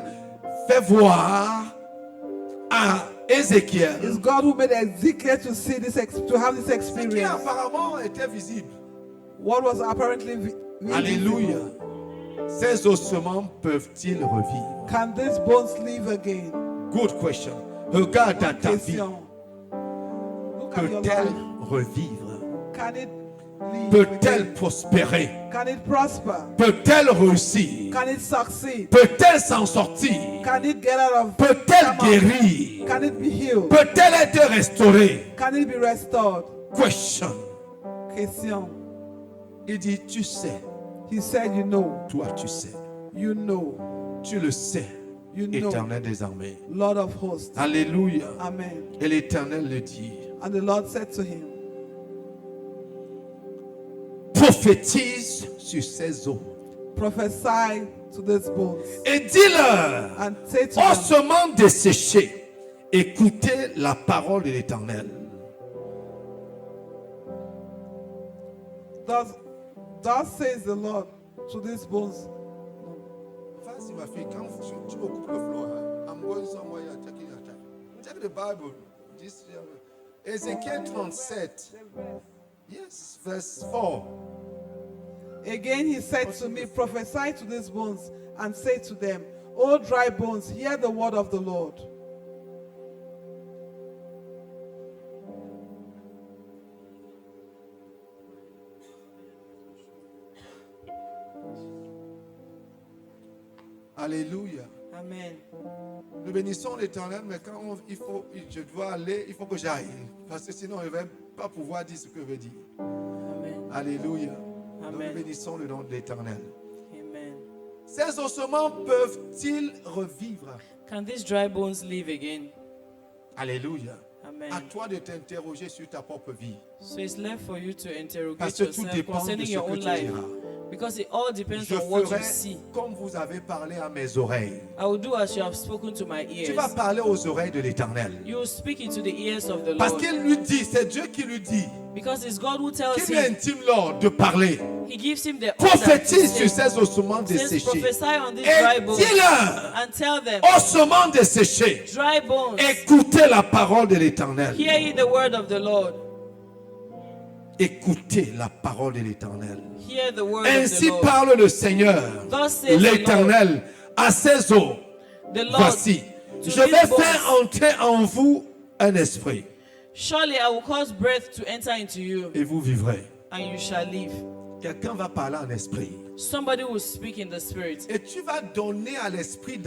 Fais voir à Ézéchiel It's God who made Ezekiel to see this, to have this ce qui experience. apparemment était visible. What was apparently Alléluia. visible. Ces ossements peuvent-ils revivre? Can these bones live again? Good question. Regarde à ta vie. Question. Look at your Peut-elle life. revivre? Can it live Peut-elle again? prospérer? Can it prosper? Peut-elle réussir? Can it succeed? Peut-elle s'en sortir? Can it get out of? Peut-elle come out? guérir? Can it be healed? Peut-elle être restaurée? Can it be restored? Question. Question. Il dit, tu sais, He said, you know, toi tu sais, you know, tu le sais, you know, Éternel des armées. Lord of hosts. Alléluia. Amen. Et l'Éternel le dit, And the Lord said to him, prophétise sur ces eaux prophesy to these bones et dis-leur, and say to them, ossements desséchés, écoutez la parole de l'Éternel. Thus says the Lord to these bones. Vas-y, ma fille, quand tu occupes le floor, hein, I'm going somewhere, you're checking your time. Check the Bible. Ezekiel 37. Yes, verse 4. Again he said to me, prophesy to these bones and say to them, O dry bones, hear the word of the Lord. Alléluia. Amen. Nous bénissons l'Éternel, mais quand je dois aller, il faut que j'aille. Parce que sinon, je ne vais pas pouvoir dire ce que je veux dire. Amen. Alléluia. Donc, Amen. nous bénissons le nom de l'Éternel. Amen. Ces ossements peuvent-ils revivre? Can these dry bones live again? Alléluia. Amen. À toi de t'interroger sur ta propre vie. So it's left for you to interrogate Parce que tout yourself dépend de concerning ce your que own tu life. diras. Because it all depends Je on what ferai you see. comme vous avez parlé à mes oreilles. I will do as you have spoken to my Tu ears. vas parler aux oreilles de l'Éternel. You will speak into the ears of the Parce Lord. qu'il lui dit, c'est Dieu qui lui dit, Because it's God who tells qui lui him. intime l'ordre de parler. He gives him the order to Prophétise sur say. ces ossements Says, desséchés. prophesy on these dry Et bones dis-leur, and tell them, ossements desséchés, dry bones, écoutez la parole de l'Éternel. hear ye the word of the Lord. Écoutez la parole de l'Éternel. Hear the word Ainsi of the Lord. parle le Seigneur, Thus says the l'Éternel, à ses eaux. The Lord, Voici, to je vais these bones, faire entrer en vous un esprit surely I will cause breath to enter into you, et vous vivrez. and you shall live. Quelqu'un va parler en esprit. Somebody will speak in the spirit. Et tu vas donner à l'esprit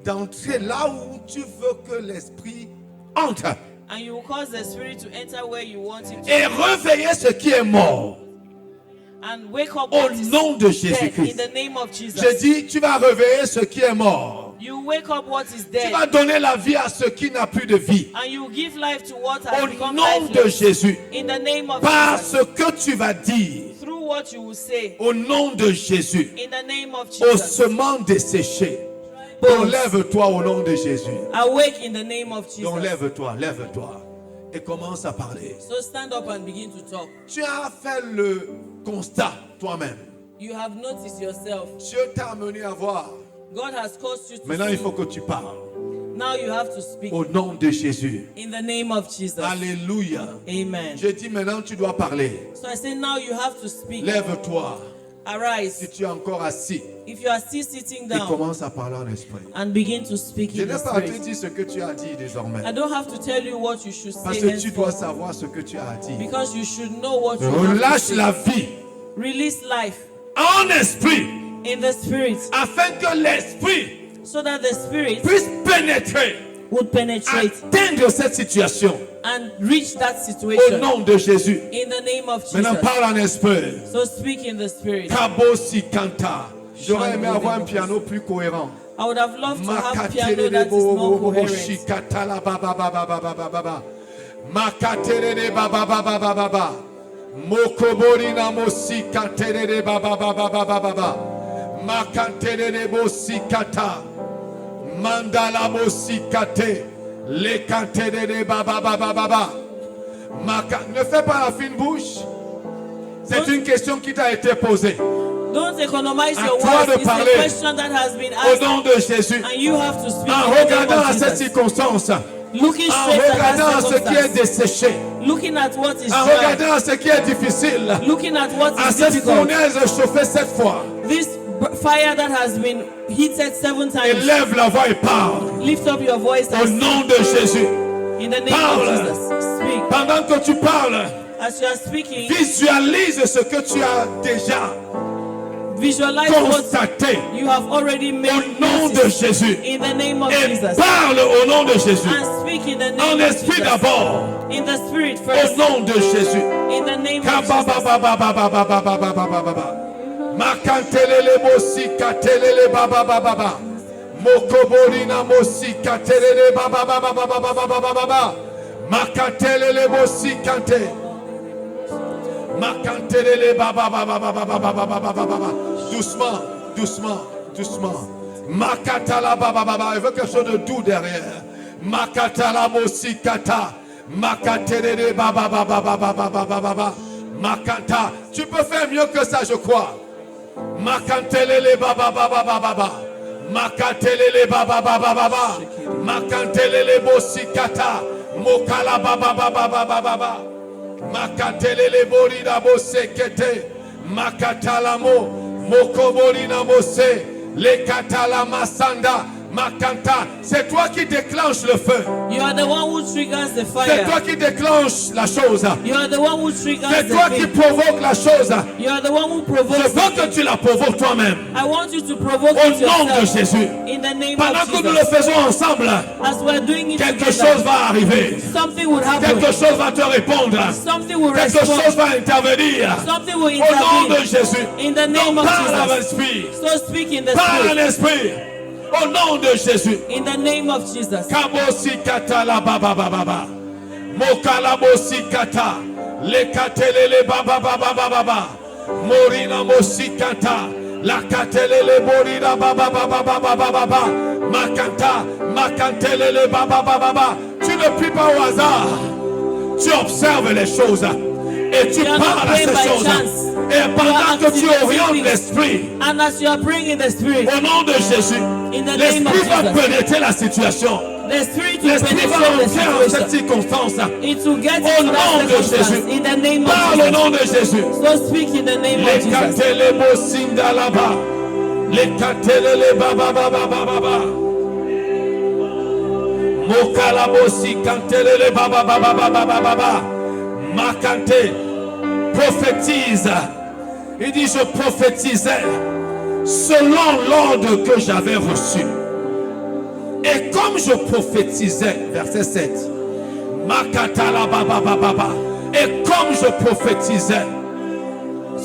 d'entrer là où tu veux que l'esprit entre. And you will cause the spirit to enter where you want him to. Et réveiller ce qui est mort. And wake up Au what is nom de dead Jésus-Christ. in the name of Jesus. Je dis, tu vas réveiller ce qui est mort. You wake up what is Tu dead. vas donner la vie à ce qui n'a plus de vie. And you give life to what has Au become nom de lifeless. Jésus. In the name of Par Jesus. ce que tu vas dire. Through what you will say. Au nom de Jésus. In the name of Jesus. Ossements desséchés. Bones. Donc lève-toi au nom de Jésus. Awake in the name of Donc Jesus. lève-toi, lève-toi. Et commence à parler. So stand up and begin to talk. Tu as fait le constat toi-même. You have noticed yourself. Dieu t'a amené à voir. God has caused you to Maintenant, il see. faut que tu parles. Now you have to speak. Au nom de Jésus. In the name of Jesus. Alléluia. Amen. Je dis maintenant, tu dois parler. So I say now you have to speak. Lève-toi. Si Arise. tu es encore assis, If you are still sitting et down commence à parler en esprit. and begin to speak Je in n'ai the pas à te spirit. dire ce que tu as dit désormais. I don't have to tell you what you should Parce say que tu dois henceforth, savoir ce que tu as dit. because you should know what you have to Relâche say. la vie Release life en esprit, in the spirit afin que l'esprit so that the spirit puisse pénétrer, would penetrate atteindre cette situation. and reach that Au situation nom de Jésus. in the name of Maintenant, Jesus. parle en esprit. So speak in the spirit. Kabosi kanta. J'aurais aimé avoir un piano plus cohérent. I would have loved to have piano that is more coherent. Shikatala baba baba baba baba baba. Makaterere baba baba baba baba. Mokoborina mosikaterere baba baba baba baba. Makaterere bosikata. Mandala mosikate. Lekaterere baba baba baba. Ne fais pas la fine bouche. C'est une question qui t'a été posée. Don't economize À your toi words. de It's a parler. question that has been Au asked, nom de Jésus. and you have to speak En in the name regardant of à cette Jesus. circonstance, Looking en straight at regardant à that ce qui est circumstance. desséché, Looking at what is en dry. regardant à ce qui est difficile, Looking at what à is cette difficult. fournaise chauffée 7 fois, This fire that has been heated 7 times. élève la voix et parle. Lift up your voice Au and nom de Jésus. in the name Parle. of Jesus. Speak. Pendant que tu parles, As you are speaking, visualise ce que tu as déjà visualize what constaté. you have already Au made nom de notice Jésus. in the name of Et Jesus. parle au nom de Jésus. And speak in the En name of esprit Jesus. d'abord. In the spirit Au first. nom de Jésus. In the name of Jesus. Kabababababababababababa. Makantelele mosikatelele bababababa. Mokoborina mosikatelele bababababababababa. Makatelele mosikante. Makantelele babababababababababa. Doucement, doucement, doucement. Makatala babababa. Il veut quelque chose de doux derrière. Makatala mosikata. Makatelele babababababababa. Makata. Tu peux faire mieux que ça, je crois. Makantelele baba baba baba baba. Makatelele baba baba baba. Makantelele bosikata. Mokala baba baba baba baba. Makatelele borida bosekete. Makatalamo. Mokoborina mose. Le katala masanda. Makanta, c'est toi qui déclenche le feu. You are the one who triggers the C'est toi fire. qui déclenche la chose. You are the one who triggers C'est the toi qui thing. provoque la chose. You are the one who Je provokes veux the que thing. tu la provoques toi-même. I want you to provoke Au it nom de yourself. Jésus. In the name Pendant of que nous le Jesus. faisons ensemble, As we're doing it quelque together, chose va arriver. something will happen. Quelque chose va te répondre. Something will Quelque chose respond. va intervenir. Something will Au nom de intervene. Jésus. In the name Donc, of parle à Jesus. l'esprit. So speak in the Parle à spirit. l'esprit. Au nom de Jésus. In the name of Jesus. Kabosi kata la baba baba baba. Mokala bosi kata. Le katelele baba baba baba baba. Morina mosi kata. La katelele borina baba baba baba baba. Makanta. Makantelele baba baba baba. Tu ne pries pas au hasard. Tu observes les choses. Et tu You are not parles à praying ces by choses. chance. Et pendant are que tu activating orientes things. l'esprit. And as you are praying in the spirit, Au nom de Jésus. in the name of L'esprit va Jesus, pénétrer la situation. the spirit will L'esprit va penetrate the entrer en cette situation. circonstance. It will get Au into nom that de circumstance. Jésus. In the name of Parle au Jesus. nom de Jésus. So speak in the name of Les Jesus. katele bosinda là-bas. Les katele les baba baba baba baba. Mokala bosi kantele les baba baba baba baba baba. Makante prophétise. Il dit je prophétisais selon l'ordre que j'avais reçu. Et comme je prophétisais, verset 7, Makatala baba baba baba. Et comme je prophétisais,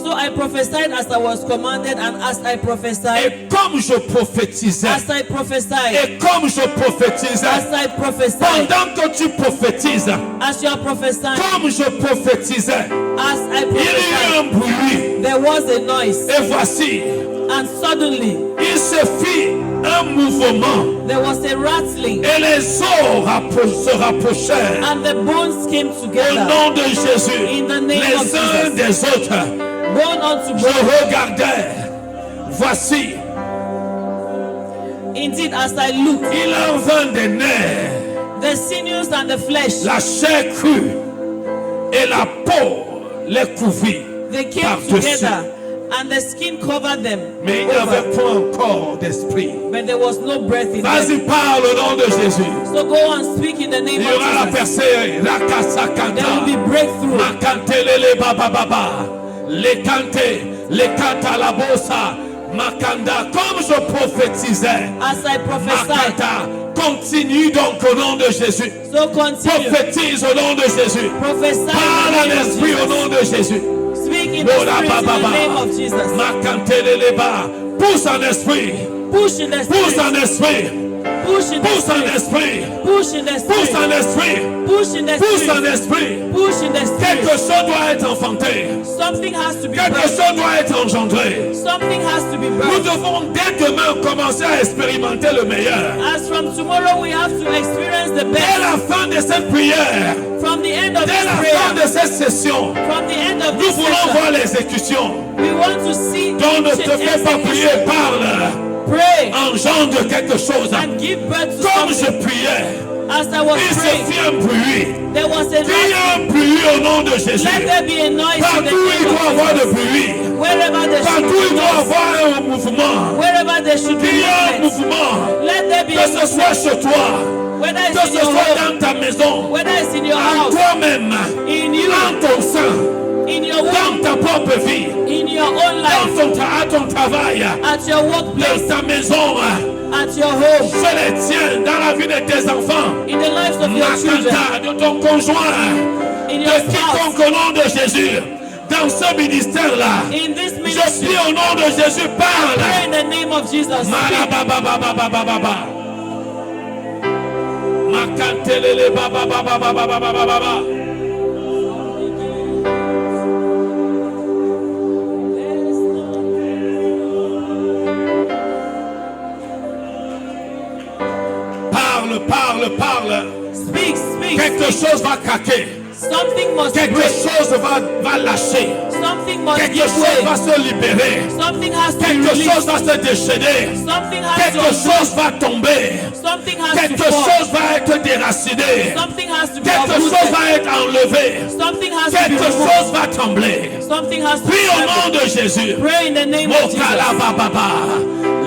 So I prophesied as I was commanded, and as I prophesied, et comme je prophétisais, as I prophesied, et comme je prophétisais, as I prophesied, pendant que tu prophétises, as you are prophesying, comme je prophétisais, as I il y prophesied, eut un bruit. there was a noise, Et voici, and suddenly il se fit un mouvement. there was a rattling, Et les os se rapprochèrent. and the bones came Au together, nom de Jésus, In the name les of uns Jesus. des autres, bone unto je bone. regardais. Voici, Indeed, as I looked, il en vint des nerfs, the sinews and the flesh, la chair crue et la peau les couvrit they came par-dessus. together, and the skin covered them. Mais il n'y avait over. point encore d'esprit. But there was no breath in them. Vas-y, parle au nom de Jésus. So go and speak in the name Il y of aura la Jesus. percée, la There will kasakanta, be breakthrough. makantelele baba baba, les kante, les kata la bossa, makanda, comme je prophétisais, As I prophesied, makata, continue donc au nom de Jésus. so continue. Prophétise au nom de Jésus. Prophesy Parle à in the name of l'esprit au Jesus. nom de Jésus. Speak in the Bola spirit in the baba name of Jesus. makantelele ba, pousse en esprit, Push in the pousse spirit. en esprit, Push in the pousse en spirit. esprit, Push in the pousse en spirit. esprit, Push in the pousse en spirit. esprit. Push in the Quelque spirit. chose doit être enfanté. Something has to be Quelque birthed. chose doit être engendré. Something has to be Nous birthed. devons dès demain commencer à expérimenter le meilleur. As from tomorrow, we have to experience the Dès best. la fin de cette prière, From the end of dès this la fin prayer, de cette session, from the end of nous this voulons session, voir l'exécution. we want to see Donc ne te fais pas prier, execution. parle. Pray Engendre quelque chose. and give birth to Comme je something. priais, As I was il se praying, fit un bruit. there was a Il y a noise. un bruit au nom de Jésus. Let there be a noise in the Partout il name doit y avoir of de Jesus. bruit. Wherever there should Partout be il doit y noise, avoir un mouvement. wherever there should be Il y a un movement, mouvement. let there be Que a ce soit movement. chez toi, Whether que it's in ce your soit home, dans ta maison, whether it's in your en house, toi-même, in you, dans ton sein, in your dans womb, ta propre vie, in your own life, à ton travail, at your workplace, dans ta maison, at your home, je les tiens dans la vie de tes enfants, in the lives of your children, Makanta, de ton conjoint, in your de spouse, quiconque au nom de Jésus, dans ce ministère-là. in this Je ministry. prie au nom de Jésus, parle. Pray in the name of Jesus. Speak. Malabababababababa. Makantelele babababababababa. Parle. Speak. Quelque chose va craquer. Something must Quelque break. chose va lâcher. Something Something must Quelque give chose va way. se libérer. Something has to be Quelque chose released. va se déchaîner. Something has Quelque to chose va tomber. Something has Quelque to fall. chose va être déraciné. Something has to be Quelque chose uprooted. va être enlevé. Something has to be Quelque removed. chose va trembler. Something has to be Prie au severed. nom de Jésus. Pray in the name of Jesus. Mokalabababa.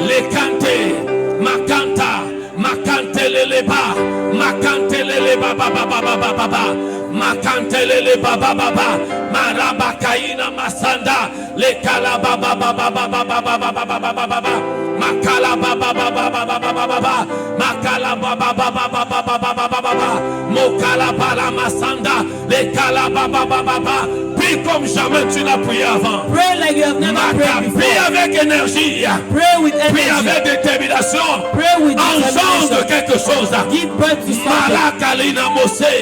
Les cantés. Makanta. Makante leleba. Makante leleba baba baba baba baba. Makante leleba baba baba. Marabakaina masanda. Le kalaba baba baba baba baba baba baba. Makala baba baba baba baba baba. Makala baba baba baba baba baba. Mokala bala masanda. Le kalaba baba baba. Prie comme jamais tu l'as prié avant. Pray like you have never prayed Prie before. avec énergie. Pray with Prie energy. avec détermination. Pray with Engendre determination. quelque chose. Give birth to something. Malakalina Mose.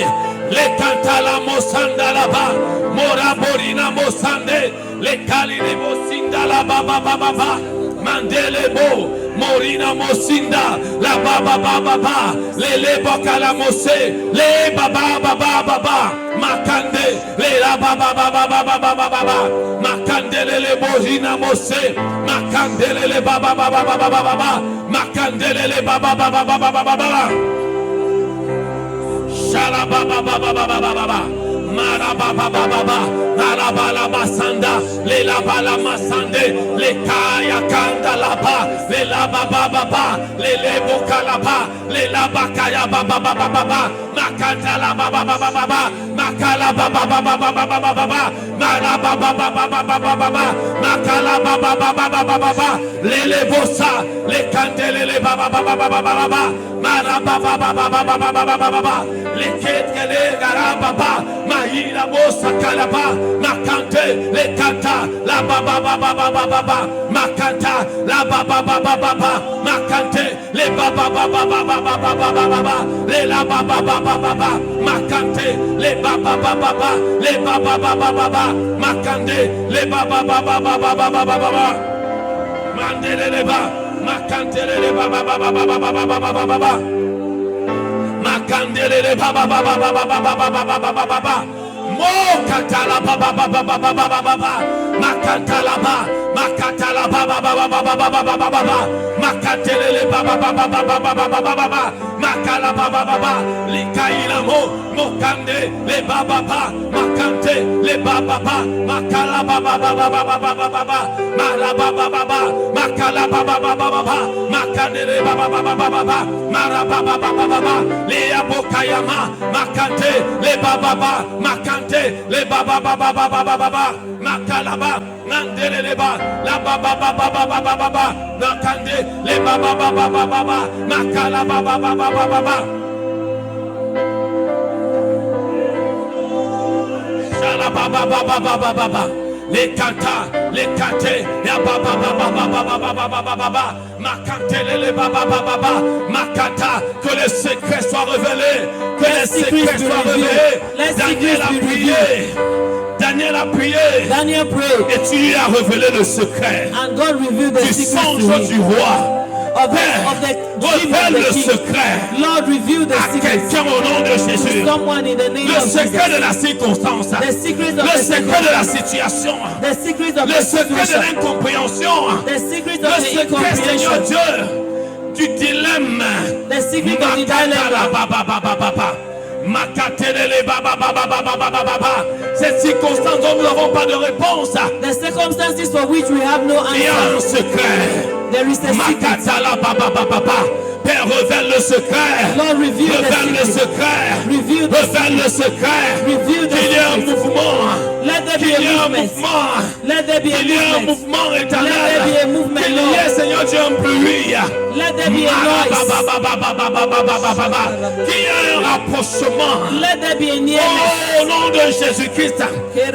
Le kantala mosanda laba. Moraborina mosande. Le kaline mosinda la baba baba baba. Mandele bo. Morina mosinda. La baba baba baba. Le bokala mose. Le baba baba baba. Makande. Le la baba baba baba baba baba. Makandele le borina mose. Makandele le baba baba baba baba. Makandele le baba baba baba baba. Shalabababababababa. Marababababa. Narabalabasanda. Lelabalabasande. Lekaya kanda laba. Lelabababa. Lelebokalaba. Lelabakaya bababababa. Makanta labababababa. Makalababababababa. Marababababababa. Makalabababababa. Lelebosa. Lekandele babababababa. Marababababababa. Leketele garababa. Mahira mosa kalaba. Makante lekanta la baba baba baba baba. Makanta la baba baba baba. Makante le baba baba baba baba baba. Le la baba baba baba. Makante le baba baba baba. Le baba baba baba. Makande le baba baba baba baba baba. Mandele le ba. Makante le baba baba baba baba baba. Makandele baba baba baba baba baba baba. Mokatala baba baba baba baba. Makatala ba. Makatala baba baba baba baba. Makatele baba baba baba baba. Makala baba baba. Likaila mo. Mokande le baba baba. Makante le baba baba. Makala baba baba baba. Mala baba baba. Makala baba baba. Makande le baba baba. Mara baba baba. Le abokayama. Makante le baba baba. Makante le baba baba. Makalaba. Nandele le ba. La baba baba. Nakande le baba baba. Makala baba baba. Shala baba. Les kanta, les kate, ya baba baba. Makante le baba baba. Makata, que les secrets soient révélés. Que les secrets soient révélés. Daniel a prié. Daniel prayed. Et tu lui as révélé le secret. And God revealed the Du secret to songe him. du roi. Of Père, the dream révèle of le the king. secret Lord revealed the à secret quelqu'un au nom de Jésus. to someone in the name Le of secret Jesus. de la circonstance. The secret of Le the secret de la situation. The secret of Le the secret de situation. l'incompréhension. The secret Le of the secret, Seigneur incomprehension. Dieu, du dilemme. The secret of the dilemma. Cette circonstance dont nous n'avons pas de réponse. The circumstances for which we have no Il y a un answer. secret. There is a secret. Makatala baba. Père, révèle le secret. Lord, reveal the Révèle le secret. secret. Reveal the Révèle le secret. Reveal the Qu'il y ait un secret. mouvement. Let there be Qu'il y ait a un movement. mouvement. Let there be a Qu'il y ait un movement. mouvement Let there be a éternel. movement, Qu'il y Lord. ait, Seigneur Dieu, un bruit. Let there be a noise. Qu'il y ait un rapprochement. Let there be a nearness. Au nom de Jésus-Christ.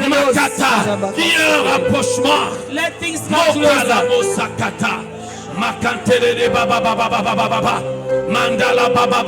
Makata. Qu'il y ait un rapprochement. Let things come closer. Makantele baba. Mandala baba.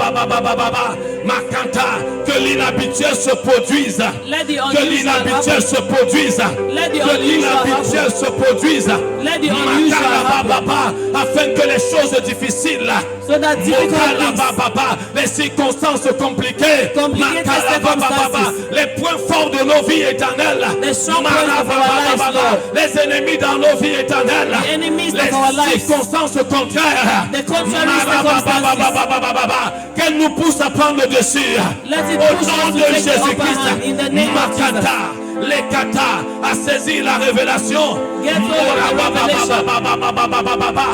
Makanta. Que l'inhabituel se produise. Let the Que unusual l'inhabituel happen. se produise. Let the Que unusual l'inhabituel happen. se produise. Let the unusual Makala happen. baba. Afin que les choses difficiles So that difficult Mokala things, bababa, les circonstances compliquées, Complicated Makala circumstances. bababa, les points forts de nos vies éternelles, The strong points of our lives, Marababababa, Lord. les ennemis dans nos vies éternelles, The enemies les of our lives. circonstances contraires, The contrary Marabababababababa, qu'elles nous poussent à prendre le dessus. Let it Au push nom us de to take the upper Jésus-Christ, hand in the name of Jesus. Makata, les kata, a saisi la révélation. Get hold of the revelation. Morababababababababa.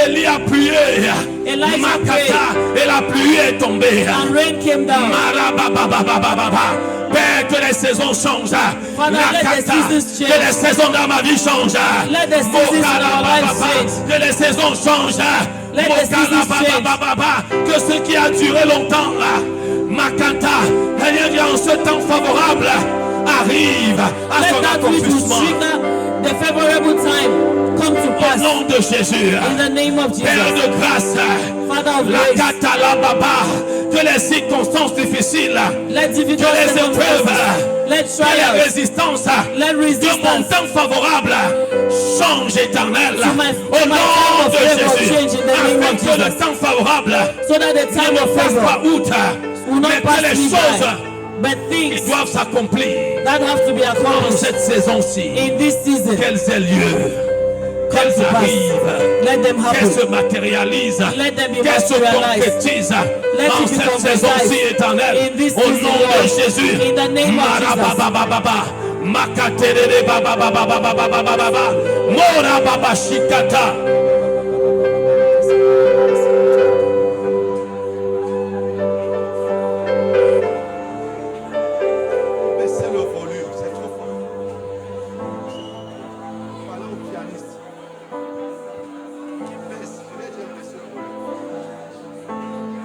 Élie a prié. Elijah Makata, et la pluie est tombée. and rain came down. Marababababababa. Père, que les saisons changent. Father, let the Nakata, seasons change. que les saisons dans ma vie changent. Let the seasons in our lives Mokalabababa. change. Que les saisons changent. Let the seasons Mokalabababa. Que ce qui a duré longtemps, Makanta, Seigneur, en ce temps favorable, arrive à Let son that which will accomplissement. trigger the favorable time come to Au pass. nom de Jésus, In the name of Père Jesus. de grâce, Father of la grace. katala baba, que les circonstances difficiles, Let difficult que les circumstances, épreuves, let que les trials, résistances let de mon resistance temps favorable change éternel. To my Au nom time of de favor Jésus, change in the name afin of que le Jesus. temps favorable so that the ne time me of passe pas favor outre, will mais not pass que les me choses by, but qui things doivent s'accomplir that have to be dans accomplished cette saison-ci, in this season qu'elles aient lieu, come qu'elles to pass. arrivent, Let them qu'elles se happen. matérialisent, Let them be qu'elles se materialized. concrétisent Let dans it be cette saison-ci concretized éternelle. in this Au season, nom de Lord. Jésus. In the name of Jesus. Marababababa, Makaterere babababababababa, Mora baba shikata. Baissez le volume, c'est trop fort. Parlez au pianiste. Baisse, je vais dire baissez le volume.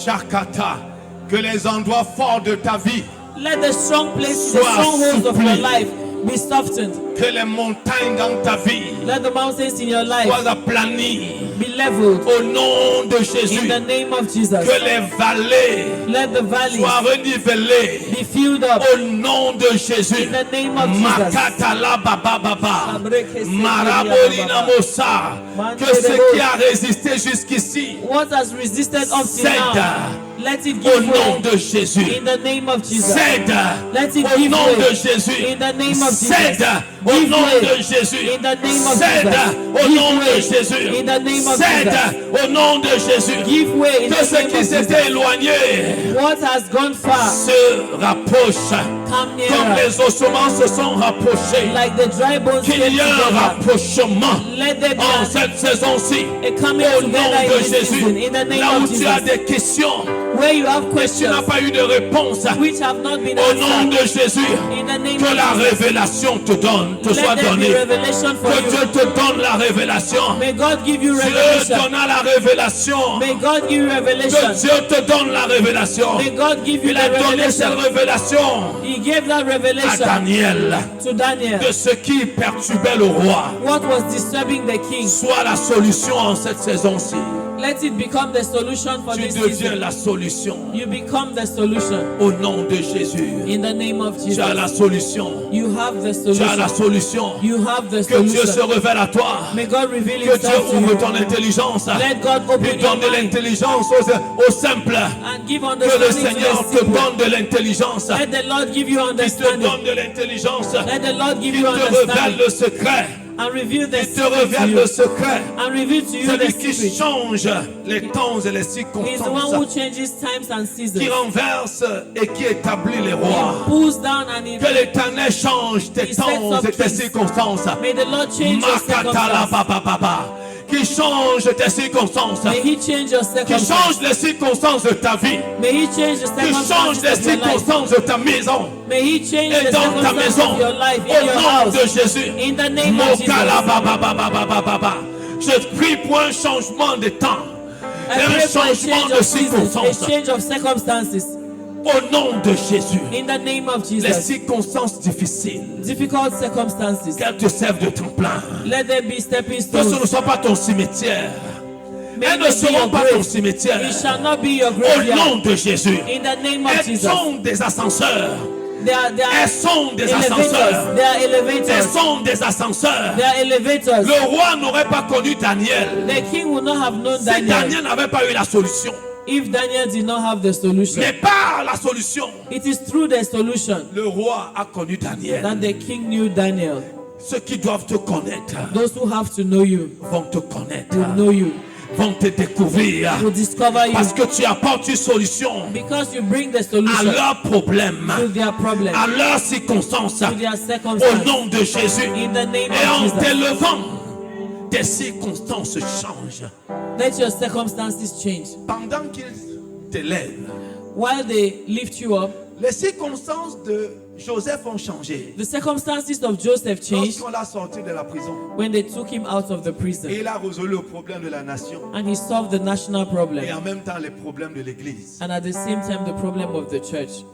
Shakata, que les endroits forts de ta vie, Let the strong places, the Sois strongholds of assoupli. your life be softened. que les montagnes dans ta vie Let the mountains in your life soient aplanies. be leveled Au nom de in Jésus, the name of Jesus. que les vallées Let the valleys soient renivelées. be filled up Au nom de Jésus, in the name of Jesus. Makatala baba baba, Marabolina Mosa, que ce qui a résisté jusqu'ici What has resisted up till cède. now, let it Au give nom way de Jésus, in the name of Jesus. cède. Let it Au give nom way de Jésus, in the name of Jesus. cède. Au Give nom way de Jésus, in the name of cède. Jesus. Au Give nom de way Jésus, in the name of cède. Jesus. Au nom de Jésus, Give way in que the ce name qui of s'était Jesus. éloigné What has gone far, se rapproche. come Comme nearer. les ossements se sont rapprochés, Like the dry bones qu'il came y ait un together. rapprochement Let there be en cette saison-ci. a coming Au nom together in de this Jésus, season. In the name là où of tu as Jesus. des questions Where you have et tu questions n'as pas eu de réponse, which have not been au nom answered. de Jésus, In the name que of la Jesus. révélation te soit Let there be donnée. revelation for Que you. Dieu te donne la révélation. May God give you Dieu revelation. donna la révélation. May God give you Que revelation. Dieu te donne la révélation. May God give you Il a the donné cette revelation. révélation He gave that à revelation Daniel to Daniel. de ce qui perturbait le roi. What was disturbing the king? Soit la solution en cette saison-ci. Let it become the solution for Tu this deviens season. la solution You become the solution au nom de Jésus. in the name of Tu as la Jesus. solution. You have the Tu as la solution. solution. You have the Que Dieu se solution. révèle à toi. May God reveal Que Dieu himself to ouvre you. ton intelligence. Let God Il open your donne de mind l'intelligence aux simples. and give Que le understanding to Seigneur the te simple. donne de l'intelligence. Let the Lord give you Qui te understanding. donne de l'intelligence. Let the Lord give Qui you te révèle understanding. le secret. and reveal the Il te secret to révèle you, le secret. and reveal to you Celui the qui secret. change les temps et les He is the one who circonstances, changes times and seasons. qui renverse et qui établit les He rois. pulls down and he Que l'Éternel change tes He temps sets up et tes kings. circonstances. May the Lord change your Makatala circumstances. baba baba. Qui change tes circonstances. May He change your Qui circumstances. change les circonstances de ta vie. May He change the Qui change circumstances les of your life. circonstances de ta maison. May He change Et the dans ta circumstances maison. of your life, in Au your nom house. de Jésus. In the name of Jesus. Mokala baba baba baba baba. Je prie pour un changement de temps. I Et pray un for a changement change de of seasons, circonstances. a change of circumstances. Au nom de Jésus. In the name of Les Jesus. circonstances difficiles. Difficult circumstances. Qu'elles te servent de tremplin. Let there be stepping Que ce ne stones. soit pas ton cimetière. May Elles ne it be seront your pas ton grave. cimetière. It shall not be your Au graveyard. nom de Jésus. In the name of Elles Jesus. sont des ascenseurs. They are Elles sont des ascenseurs. elevators. They are Elles elevators. sont des ascenseurs. They are elevators. Le roi n'aurait pas connu Daniel The king would not have known si Daniel Daniel n'avait pas eu la solution. if Daniel did not have the solution. Mais par la solution, It is through the solution le roi a connu Daniel. that the king knew Daniel. Ceux qui doivent te connaître Those who have to know you vont te connaître, will know you, vont te découvrir. will discover you, Parce que tu apportes une solution because you bring the à solution leurs problèmes, to their problem, à leurs circonstances. to their Au circumstance. nom de Jésus. In the name Et en of Jesus. t'élevant, tes circonstances changent. Let your circumstances change. Pendant qu'ils t'élèvent, While they lift you up, les circonstances de Joseph ont changé. the circumstances of Joseph changed Lorsqu'on l'a sorti de la prison, when they took him out of the et prison, il a résolu le problème de la nation and he solved the national et problem, en même temps les problèmes de l'église. and at the same time the problem of the church.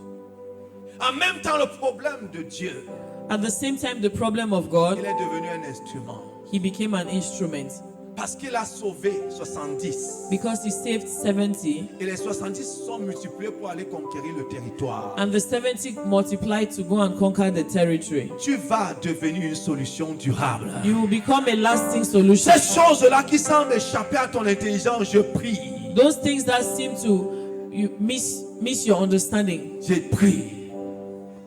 En même temps le problème de Dieu. At the same time the problem of God, Il est devenu un instrument. he became an instrument Parce qu'il a sauvé 70. because he saved 70, Et les 70 sont multipliés pour aller conquérir le territoire. and the 70 multiplied to go and conquer the territory. Tu vas devenir une solution durable. You will become a lasting solution. Ces choses-là qui semblent échapper à ton intelligence, je prie. Those things that seem to miss your understanding, Je prie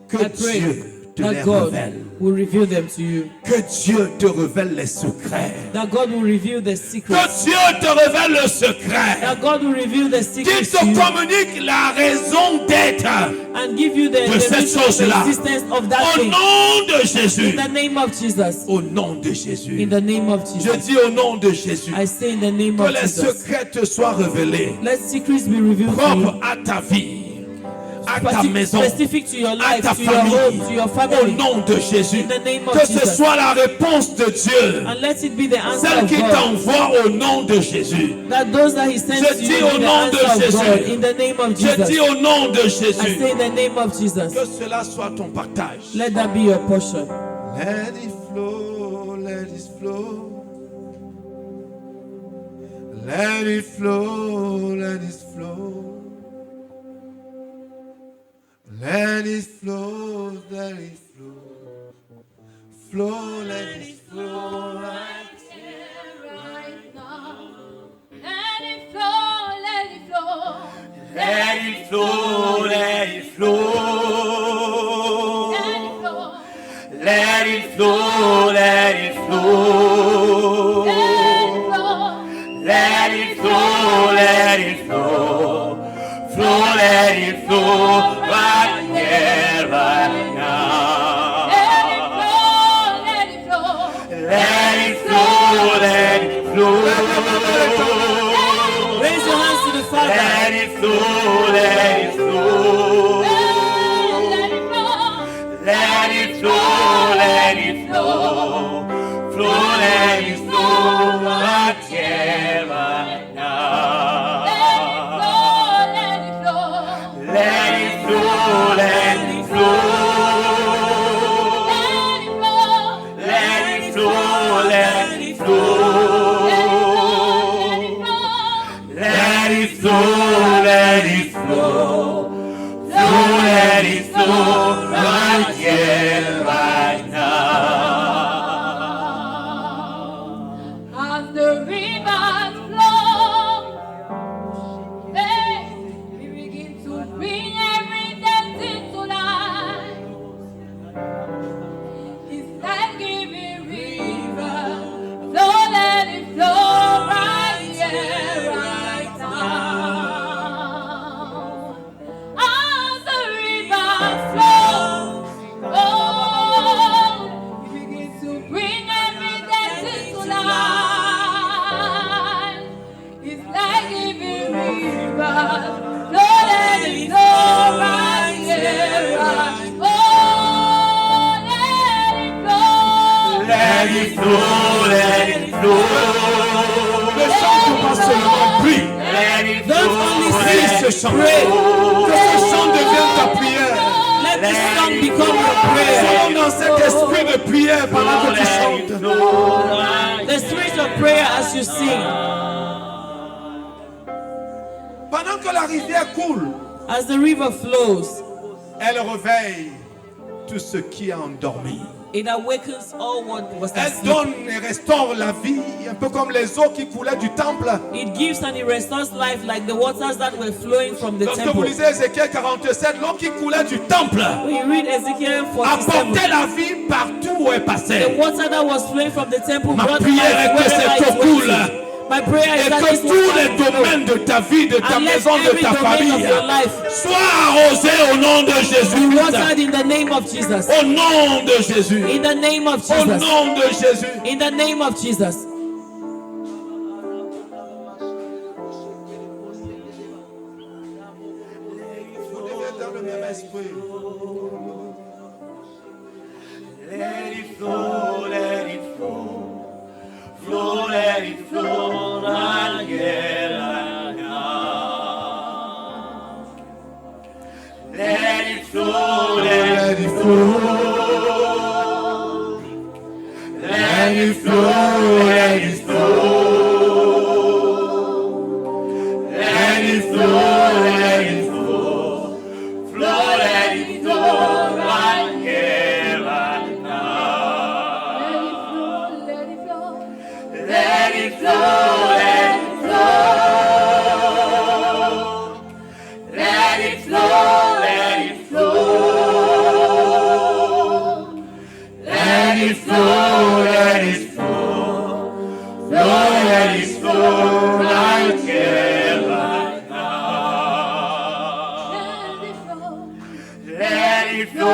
que I pray Dieu te les that God révèle. will reveal them to you. Que Dieu te révèle les secrets. That God will reveal the Que secrets. Dieu te révèle le secret. That God will reveal the Qu'il secrets te to you communique la raison d'être. and give you the de cette reason of the chose-là. existence of that Au thing. nom de Jésus. In the name of Jesus. Au nom de Jésus. In the name of Je Jesus. dis au nom de Jésus. I say in the name Que of les Jesus. secrets te soient révélés. Let secrets be revealed to Propres you. à ta vie. À ta maison. Specific to your À life, ta to your home, famille. to your Au family. nom de Jésus. In the name of Que ce Jesus. soit la réponse de Dieu. And let it be the answer Celle of qui God. t'envoie au nom de Jésus. That those that He sends Je to dis you au be the nom de answer of Jésus. God. In the name of Je dis Jesus. au nom de I Jésus. say in the name of Jesus. Que cela soit ton partage. Let that be your portion. Let it flow, let it flow. Let it flow, let it flow. Let it flow, let it flow. Flow, let it flow. Right now. Let it flow, let it flow. Let it flow, let it flow. Let it flow. Let it flow, let it flow. Let it flow. Let it flow, let it flow. Flow, let it flow. Right here, right now. Let it flow. Let it flow, let it flow. Raise your hands to the Father. Let it flow, let it flow. Let it flow. Let it flow, let it flow. Flow, let it flow. Right here, right now. Let it flow. Let it flow, let it flow. Let it flow, let it flow. Let it flow, let it flow. Flow, let it flow. Right here, right now. As the rivers flow, hey, we begin to bring every dead thing to life. It's like giving rivers Let it flow, let it flow. Ne chante pas seulement, prie. Let it Don't flow, only Prie sing, ce chant. pray. Que ce chant devienne ta prière. Let this song become your prayer. Sois dans cet esprit de prière pendant que tu chantes. The spirit of prayer as you sing. Pendant que la rivière coule, As the river flows, elle réveille tout ce qui est endormi. it awakens all what was Elle asleep. donne et restaure la vie, un peu comme les eaux qui coulaient du temple. It gives and it restores life like the waters that were flowing from the Lorsque vous temple. lisez Ézéchiel 47, l'eau qui coulait du temple When you read Ezekiel 47, apportait la vie partout où elle the passait. water that was flowing from the temple Ma brought prière est life que wherever cette it eau went coule. to. My prayer Et is that que this tous water les will flow. domaines de ta vie, de ta And let maison, de every ta domain of famille your life soient arrosés au nom de be Jésus. watered in the name of Jesus. Au nom de Jésus. In the name of Au Jesus. nom de Jésus. In the name of Jesus. Vous devez être dans le même esprit. Let it flow, let it flow. Flow, let it flow. Let it flow, let it flow. Let it flow, let it flow. Let it flow, let it flow. Flow, let it flow. Right here, right now. Let it flow, let it flow. Let it flow, let it flow. Let it flow, let it flow. Flow, let it flow, right here, right now. Let it flow,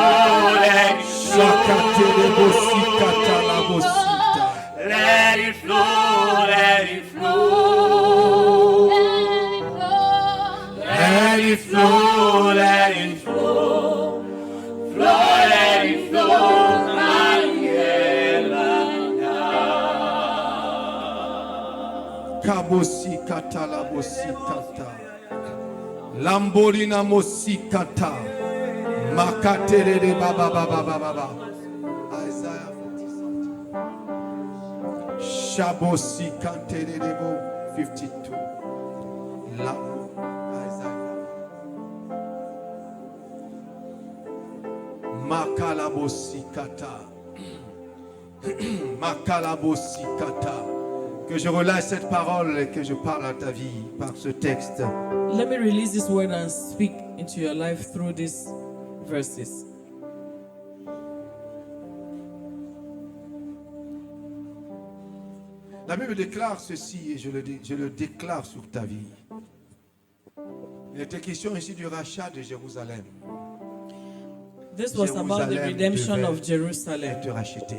let it flow. Shakaterebosikata labosita. Let it flow, let it flow. Let it flow, let it flow. Flow, let it flow. Right here, right now. Kabosikata labosikata. Lamborina mosikata. Makaterere baba baba baba baba. Isaiah 57. Shabosikaterebo 52. Lamo Isaiah. Makalabosikata. Makalabosikata. Que je relâche cette parole et que je parle à ta vie par ce texte. Let me release this word and speak into your life through these verses. La Bible déclare ceci et je le déclare sur ta vie. Il était question ici du rachat de Jérusalem. This was about the redemption of Jerusalem. Être racheté.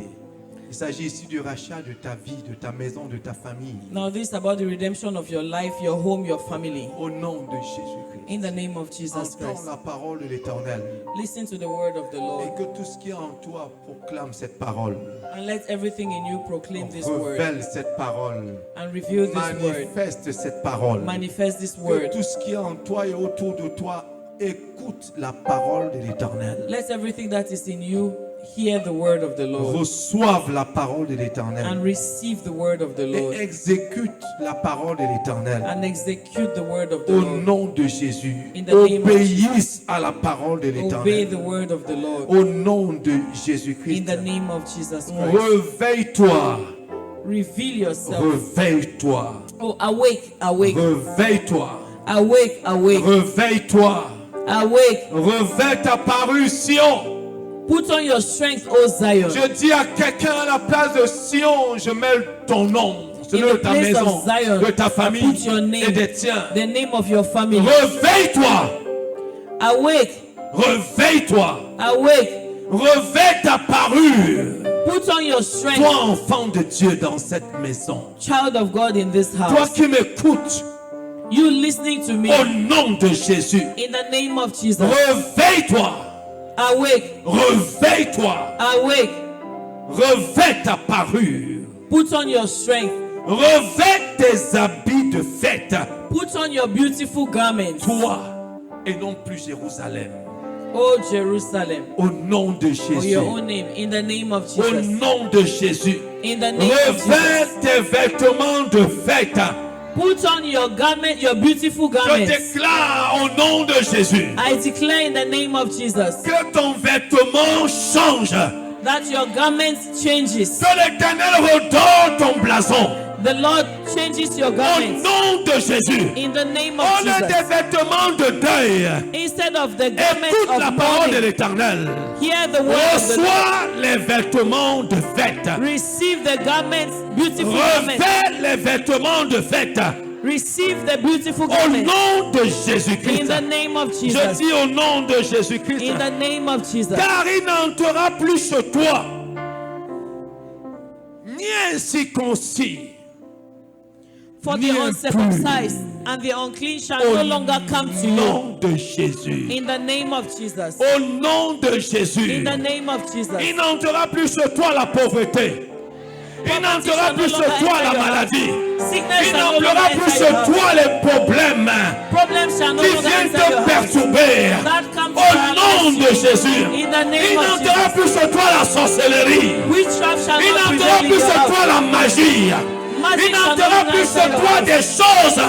Il s'agit ici du rachat de ta vie, de ta maison, de ta famille. Now this is about the redemption of your life, your home, your family. Au nom de Jésus-Christ. In the name of Jesus Entends Christ. la parole de l'Éternel. Listen to the word of the Et Lord. que tout ce qui est en toi proclame cette parole. And let everything in you proclaim this word. Révèle cette parole. And reveal this word. Manifeste cette parole. Manifest this Que word. tout ce qui est en toi et autour de toi écoute la parole de l'Éternel. Let everything that is in you hear the word of the Lord. Reçoivent la parole de l'Éternel. And receive the word of the Lord. Et exécute la parole de l'Éternel. And execute the word of the Au Lord. nom de Jésus, In the name of obéissent à la parole de Obey l'Éternel. the word of the Lord. Au nom de In Jésus-Christ, the name of Jesus Christ. réveille-toi, Reveal yourself. réveille-toi, Oh, awake, awake, réveille-toi, awake, awake, réveille-toi, awake. réveille ta parure Sion. Put on your strength, O Zion. Je dis à quelqu'un à la place de Sion, je mets ton nom, celui In de the ta place maison, of Zion, de ta put your famille name, et des tiens. the name of your family. Réveille-toi, Awake, réveille-toi, awake. réveille ta parure. Put on your strength, Toi, enfant de Dieu dans cette maison, child of God in this toi house. qui m'écoutes, You listening to me. Au nom de Jésus. In the name of Jesus. Réveille-toi. Awake. Réveille-toi. Awake. Revêt ta parure. Put on your strength. Revêt tes habits de fête. Put on your beautiful garments. Toi et non plus Jérusalem. Oh Jerusalem. Au nom de For Jésus. your own name. In the name of Au Jesus. nom de Jésus. In the name of Revêt Jesus. tes vêtements de fête. Put on your garment, your beautiful Je garments. déclare au nom de Jésus I declare in the name of Jesus que ton vêtement change. that your garments changes. Que l'Éternel redore ton blason. The Lord changes your Au garments. nom de Jésus. In the name Au of lieu des Jesus. vêtements de deuil, Instead of the garment écoute la of parole de mourning, l'Éternel. hear the word of the Lord. Reçois les vêtements de fête. Receive the garments, beautiful garments. Revêt les vêtements de fête. Receive the beautiful Au garments. nom de In Jésus-Christ. the name of Je Jesus. dis au nom de Jésus-Christ. In the name of Jesus. Car il n'entrera plus chez toi ni incirconcis, For the Near uncircumcised and the unclean shall au no longer come to you. nom de Jésus. In the name of Jesus. Au nom de Jésus. In the name of Jesus. Il n'entrera plus sur toi la pauvreté. Il n'entrera plus sur toi la maladie. Sickness Il shall no n'entrera longer plus enter sur your house. toi les problèmes Problems shall no qui longer viennent enter your te house. perturber. That comes to Au paralyze nom you. de Jésus. In the name Il of n'entrera Jesus. plus sur toi la sorcellerie. Witchcraft shall Il not n'entrera prevail in plus your sur house. toi la magie. Magic Il shall no n'entrera longer plus enter sur your toi house. des choses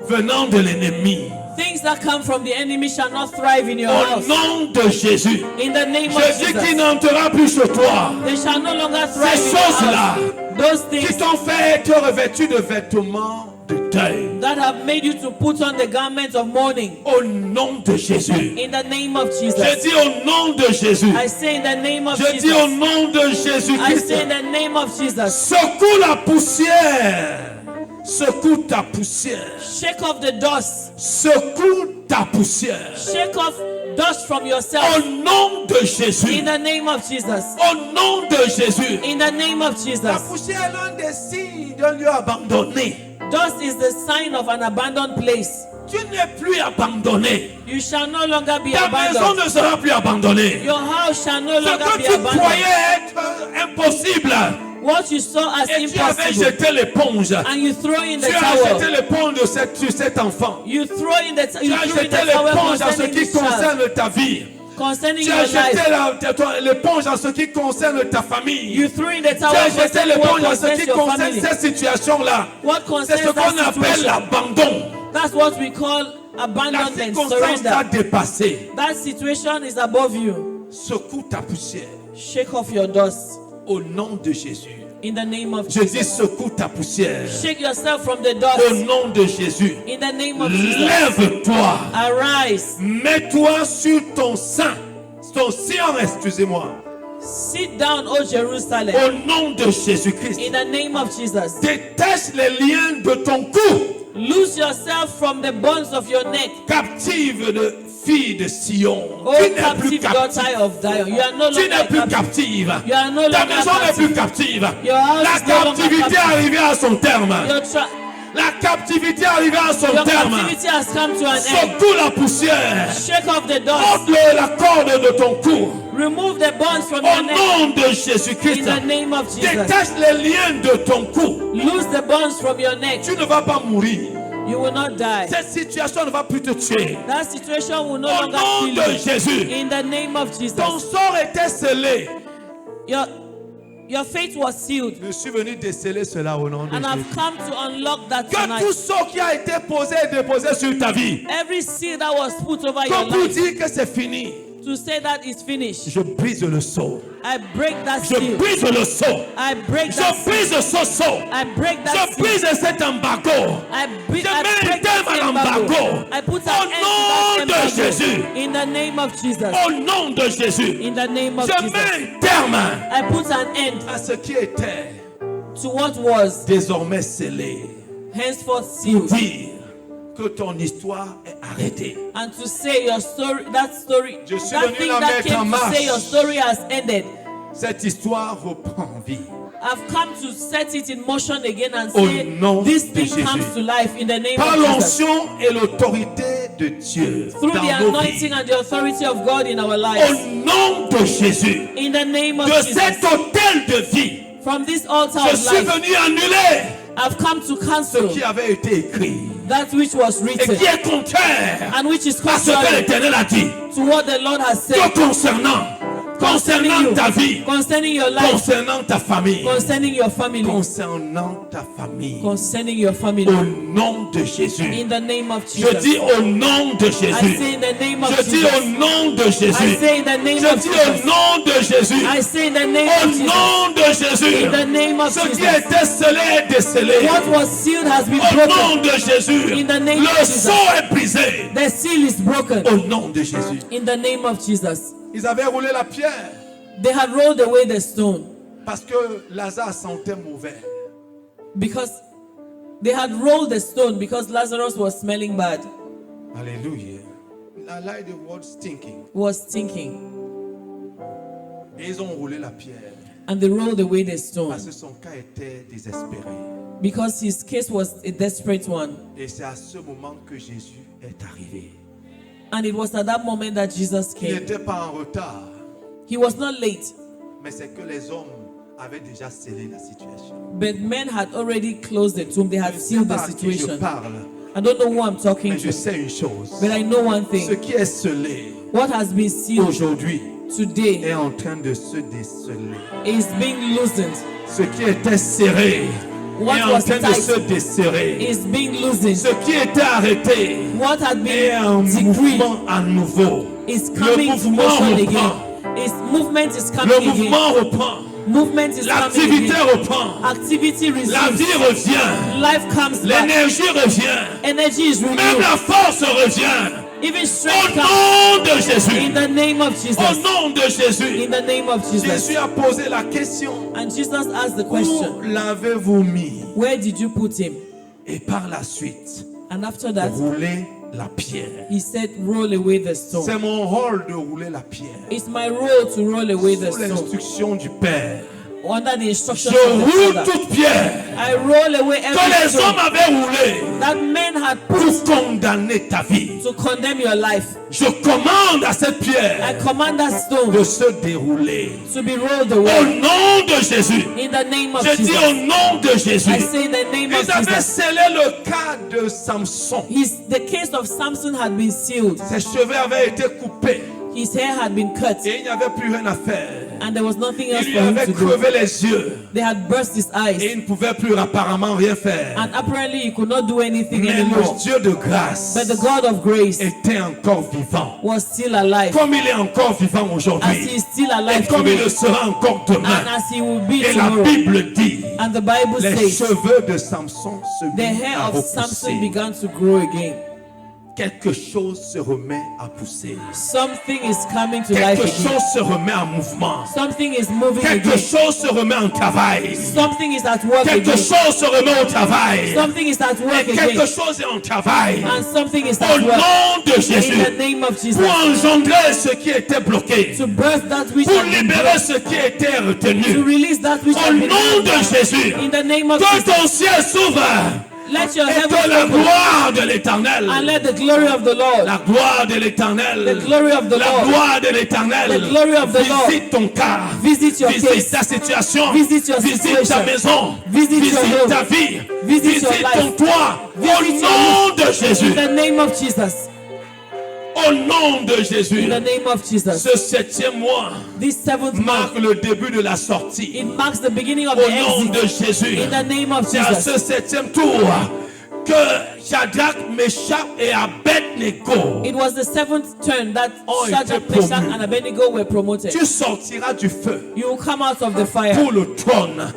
venant de l'ennemi. Things that come from the enemy shall not thrive in your Au house. nom de Jésus. In the name of Je dis qu'il Jesus. n'entrera plus sur toi. They shall no longer thrive Ces in your choses-là house. Those qui things t'ont fait être revêtu de vêtements de deuil. that have made you to put on the garment of mourning. Au nom de Jésus. In the name of Je Jesus. dis au nom de Jésus. I say in the name of Je dis au Jesus. nom de I Jésus-Christ. say in the name of Jesus. Secoue la poussière. Secoue ta poussière. Shake off the dust. Secoue ta poussière. Shake off dust from Au yourself. nom de Jésus. In the name of Jesus. Au nom de Jésus. In the name of La Jesus. poussière est l'un des signes d'un lieu abandonné. Dust is the sign of an abandoned place. Tu n'es plus abandonné. You shall no longer be Ta maison abandoned. ne sera plus abandonnée. Your house shall no Ce longer que be tu abandoned. croyais être impossible, What you saw as et tu avais impossible, jeté l'éponge. and you throw in the Tu as jeté towel. l'éponge sur cet enfant. You throw in the Tu as towel jeté l'éponge en ce concerning qui this child, concerne ta vie. concerning Tu your as jeté life. l'éponge en ce qui concerne ta famille. You threw in the Tu towel as jeté concerning l'éponge what en ce concerns qui your concerne family. cette situation-là. What C'est concerns ce qu'on that appelle situation. l'abandon. That's what we call La abandonment, circonstance t'a surrender. dépassé. That situation is above you. Secoue ta poussière. Shake off your dust Au nom de Jésus. in the name of Je dis Jesus. secoue ta poussière. Shake yourself from the Au dust nom de Jésus. in the name of Jesus. Lève-toi. Arise. Mets-toi sur ton sein. Ton sillon, excusez-moi. Sit down, O Jerusalem, Au nom de Jésus-Christ. in the name of Jesus. Détache les liens de ton cou. Loose yourself from the bonds of your neck. Captive de fille de Sion. Oh, Tu n'es plus captive captive. daughter of Zion. You are no Tu n'es longer plus captive. captive. You are no Ta longer maison n'est plus captive. captive. Your house La is no longer captivité est captive. arrivée à son terme. Your, La captivité est arrivée à son your terme. captivity has come to an end. Secoue la poussière. Shake off the dust. Ôte la corde de ton cou. Remove the bonds from Au your neck. nom de In Jésus-Christ. the name of Jesus. Détache les liens de ton cou. Lose the bonds from your neck. Tu ne vas pas mourir. You will not die. Cette situation ne va plus te tuer. That situation will no Au longer nom kill de you. Jésus. In the name of Ton Jesus. sort était scellé. Your fate was sealed. Je suis venu déceler cela au nom de And Jésus. I've come to unlock that Que tout tonight. sort qui a été posé et déposé sur ta vie, Every seal that was put over your comme pour life, dire que c'est fini, to say that it's finished. je brise le sceau. I break that Je seal. brise le sceau. I break that Je seal. brise ce sceau. I break that Je seal. brise cet embargo. I Je break mets un that terme à embargo. l'embargo. I put Au an nom end de to that Jésus. embargo. In the name of Jesus. Au nom de Jésus. In the name of Je Jesus. mets un terme I put an end à ce qui était to what was désormais scellé. henceforth sealed. Dire que ton histoire est arrêtée. And to say your story, that story, Je suis that venu thing la that mettre en came to say marche. your story has ended. Cette histoire reprend vie. I've come to set it in motion again and Au say nom this de thing comes Jésus. to life in the name Par of Jesus. l'onction et l'autorité de Dieu Through dans the nos anointing vies. and the authority of God in our Au lives. nom de Jésus. In the name of De Jesus. cet hôtel de vie, From this altar je of suis life, venu annuler I've come to ce cancel qui avait été écrit that which was et written qui est contraire and which is à ce que contrary l'Éternel a dit. to what the Lord has said Que concernant you, ta vie, concerning your life, concernant ta famille, concerning your family, concernant ta famille, concerning your family. au nom de Jésus. In the name of Je Jesus. dis au nom de I say Jésus. in the name of Je dis Jesus. au nom de I Jésus. say in the name Je of dis au Jesus. nom de Jésus. I say in the name Au of Jesus. nom de Jésus. In the name of Ce qui Jesus. était scellé est décelé. What was sealed has been Au nom broken. de Jésus. In the name Le of Jesus. sceau est brisé. The seal is broken. Au nom de Jésus. In the name of Jesus. Ils avaient roulé la pierre They had rolled away the stone parce que Lazare sentait mauvais. because they had rolled the stone because Lazarus was smelling bad, Alléluia. I like the word stinking. was stinking, Et ils ont roulé la pierre and they rolled away the stone parce que son cas était désespéré. because his case was a desperate one. Et c'est à ce moment que Jésus est arrivé. And it was at that moment that Jesus Il came. n'était pas en retard, He was not late, mais c'est que les hommes avaient déjà scellé la situation. but men had already closed the tomb. They Je had ne sais sealed pas the à qui je situation. parle, I don't know who I'm talking mais je to, sais une chose. but I know one Ce thing. qui est scellé What has been sealed aujourd'hui today est en train de se déceler. is being loosened. Ce qui était serré What est en was train de tight se desserrer. is being loosened. Ce qui était arrêté What had est en been decreed mouvement à nouveau. is Le coming to mouvement motion reprend. again. Its movement is Le coming again. mouvement reprend. Movement is coming L'activité again. reprend. Activity La resumes. vie revient. Life comes back. L'énergie revient. Energy is Même renewed. la force revient. Even Au strength comes. nom de In Jésus. the name of Au Jesus. nom de Jésus. In the name of Jesus. Jésus a posé la question. And Jesus asked the Où question, l'avez-vous mis? where did you put him? Et par la suite, And after that, rouler la pierre. he said, roll away the stone. C'est mon rôle de rouler la pierre. It's my role to roll away the Sous stone. l'instruction du Père. Under the instructions Je of the roule Father. toute pierre I roll away que every les hommes stone avaient roulé that men had put pour condamner ta vie. to condemn your life. Je commande à cette I pierre command that stone de se dérouler. to be rolled Au away. nom de Jésus. In the name of Je dis Jesus. au nom de Jésus. I say in the name of Ils avaient Jesus. scellé le cas de Samson. The case of Samson had been sealed. Ses cheveux avaient été coupés His hair had been cut, et il n'y avait plus rien à faire. and there was nothing else Il lui for him avait to do. crevé les yeux They had burst his et eyes, il ne pouvait plus apparemment rien faire. and apparently he could not do anything Mais anymore. le Dieu de grâce But the God of grace était encore vivant. was still alive, Comme il est encore vivant as he aujourd'hui. is still Et alive comme il today, le sera encore and demain. as he will be Et la tomorrow. Bible dit, And the Bible les says cheveux de Samson se the mirent hair à of Samson repousser. began to grow again. Quelque chose se remet à pousser. Something is coming to life Quelque again. chose se remet en mouvement. Something is moving Quelque again. chose se remet en travail. Something is at work Quelque again. chose se remet au travail. Something is at work Et quelque again. chose est en travail. And something is Au at work. nom de In the Jésus. name of Pour Jesus. engendrer ce qui était bloqué. To birth that which Pour had been libérer blocked. ce qui était To retenu. release that which Au had been nom held de down. Jésus. In the name of Que Jesus. ton ciel s'ouvre. Let your Et heaven que la open. gloire de l'éternel. And let the glory of the Lord. La gloire de l'éternel. The glory of the La Lord. gloire de l'éternel. The glory of the Lord. Visite ton cas. Visit your Visite case. ta situation. Visit your Visite situation. ta maison. Visit your home. ta vie. Visit your life. ton toit. Visit your Au nom de Jésus. In the name of Jesus. Au nom de Jésus. In the name of Jesus. Ce 7e mois This 7th month, marque le début de la sortie. it marks the beginning of Au the nom de exit. Jésus. In the name of C'est à ce Jesus. 7e tour que Shadrach, Meshach et Abednego, It was the 7th turn that Oh, Shadrach, été Meshach, promu. and Abednego were promoted. tu sortiras du feu You will come out of the fire pour le trône.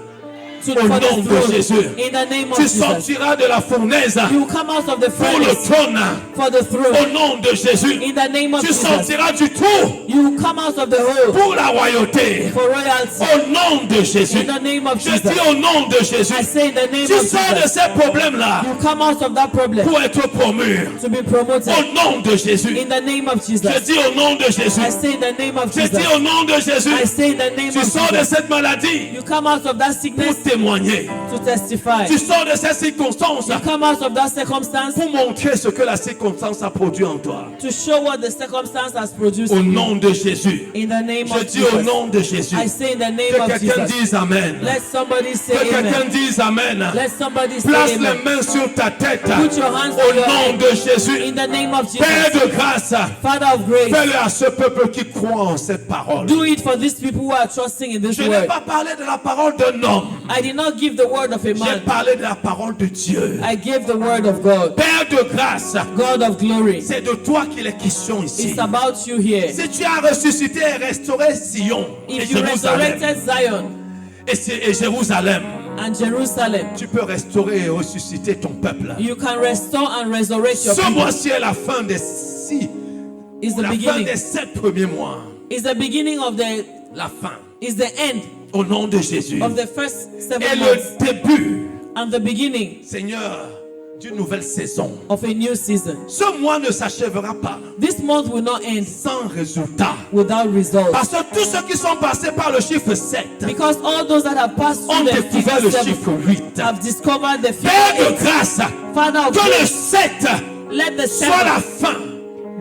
to Au for the nom de throne. Jésus. In the name of Tu Jesus. sortiras de la fournaise You come out of the pour le furnace trône. for the Au throne. nom de Jésus. In the name of Tu Jesus. sortiras du trou You come out of the hole pour la royauté. for royalty. Au nom de Jésus. In the name of Je Jesus. dis au nom de Jésus. I say in the name Tu of sors de Jesus. ces problèmes-là You come out of that problem pour être promu. to be promoted. Au nom de Jésus. In the name of Je Jesus. dis au nom de Jésus. I say in the name of Je Jesus. dis au nom de Jésus. I say in the name Tu of sors de Jesus. cette maladie You come out of that pour sickness témoigner. to testify. Tu sors de ces circonstances You come out of that circumstance pour montrer ce que la circonstance a produit en toi. to show what the circumstance has produced Au in you. nom de Jésus. In the name Je of dis au Jesus. nom de Jésus. I say in the name Que of quelqu'un Jesus. dise Amen. Let somebody say Que quelqu'un amen. dise Amen. Let somebody say Place amen. les mains sur ta tête. Put your hands Au on your nom head. de Jésus. In the name of Père Jesus. de grâce, Father of grace. fais-le à ce peuple qui croit en cette parole. Do it for these people who are trusting in this Je n'ai word. pas parlé de la parole d'un homme. I did not give the word of a J'ai man. parlé de la parole de Dieu. I gave the word of God. Père de grâce, God of glory. c'est de toi qu'il est question ici. It's about you here. Si tu as ressuscité et restauré Sion et If you Jérusalem, resurrected Zion et Jérusalem, and Jerusalem, tu peux restaurer et ressusciter ton peuple. you can restore and resurrect your Ce people. mois-ci est la fin des 6, It's the la fin beginning. des 7 premiers mois. It's the beginning of the. La fin. It's the end Au nom de Jésus. of the first Et 7 le months début, and the beginning Seigneur, d'une nouvelle saison. of a new season. Ce mois ne s'achèvera pas This month will not end sans résultat. without results. Parce que tous ceux qui sont passés par le chiffre 7 Because all those that have passed ont through the découvert figure le 7 chiffre 8. have discovered the Père figure de 8. grâce, Father of que le grace, 7 let the soit la 7 fin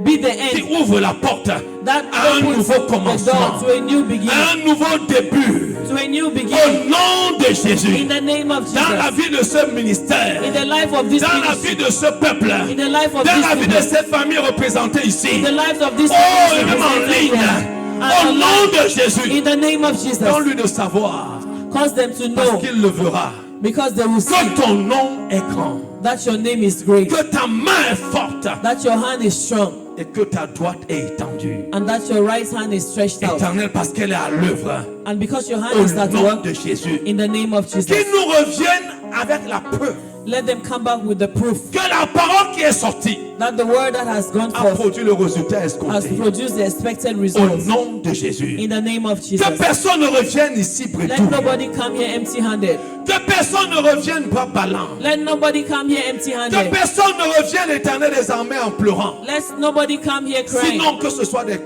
be the qui end ouvre la porte that à un opens nouveau the door commencement, to a new beginning. à un nouveau début. To a new Au beginning. nom de In Jésus, the name of dans la Jesus. vie de ce ministère, In the life of this dans la ministry. vie de ce peuple, In the life of dans la this vie de people. cette famille représentée ici, In the lives of this oh, et ministry même en represented ligne, here. au And nom de in Jésus, the name of Jesus. donne-lui de savoir, Cause them to parce know, qu'il le verra, because they will see que ton nom est grand, that your name is great, que ta main est forte that your hand is strong, et que ta droite est étendue. and that your right hand is stretched out. Éternel, parce qu'elle est à l'œuvre, And because your hand au is at nom work, de Jésus. in the name of Jesus. Qu'ils nous reviennent avec la preuve Let them come back with the proof que la parole qui est sortie that the word that has gone a forth produit le résultat has escompté. produced the expected Au results. nom de Jésus. In the name of Que Jesus. personne ne revienne ici Let bredouille. nobody come here empty-handed. Que personne ne revienne bras ballants. Let nobody come here Que empty-handed. personne ne revienne l'Éternel des armées en pleurant. Let nobody come here crying. Sinon que ce soit des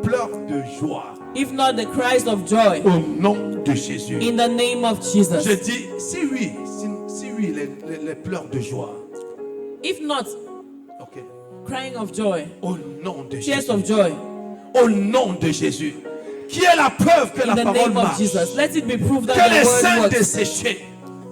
pleurs de joie. If not the cries of joy. Au nom de Jésus. In the name of Jesus. Je dis, si oui, les pleurs de joie. If not, Ok. crying of joy. Au nom de Tears Jésus. of joy. Au nom de Jésus. Qui est la preuve que In la the parole name of marche. Jesus. Let it be proved Que that les the word seins works. desséchés,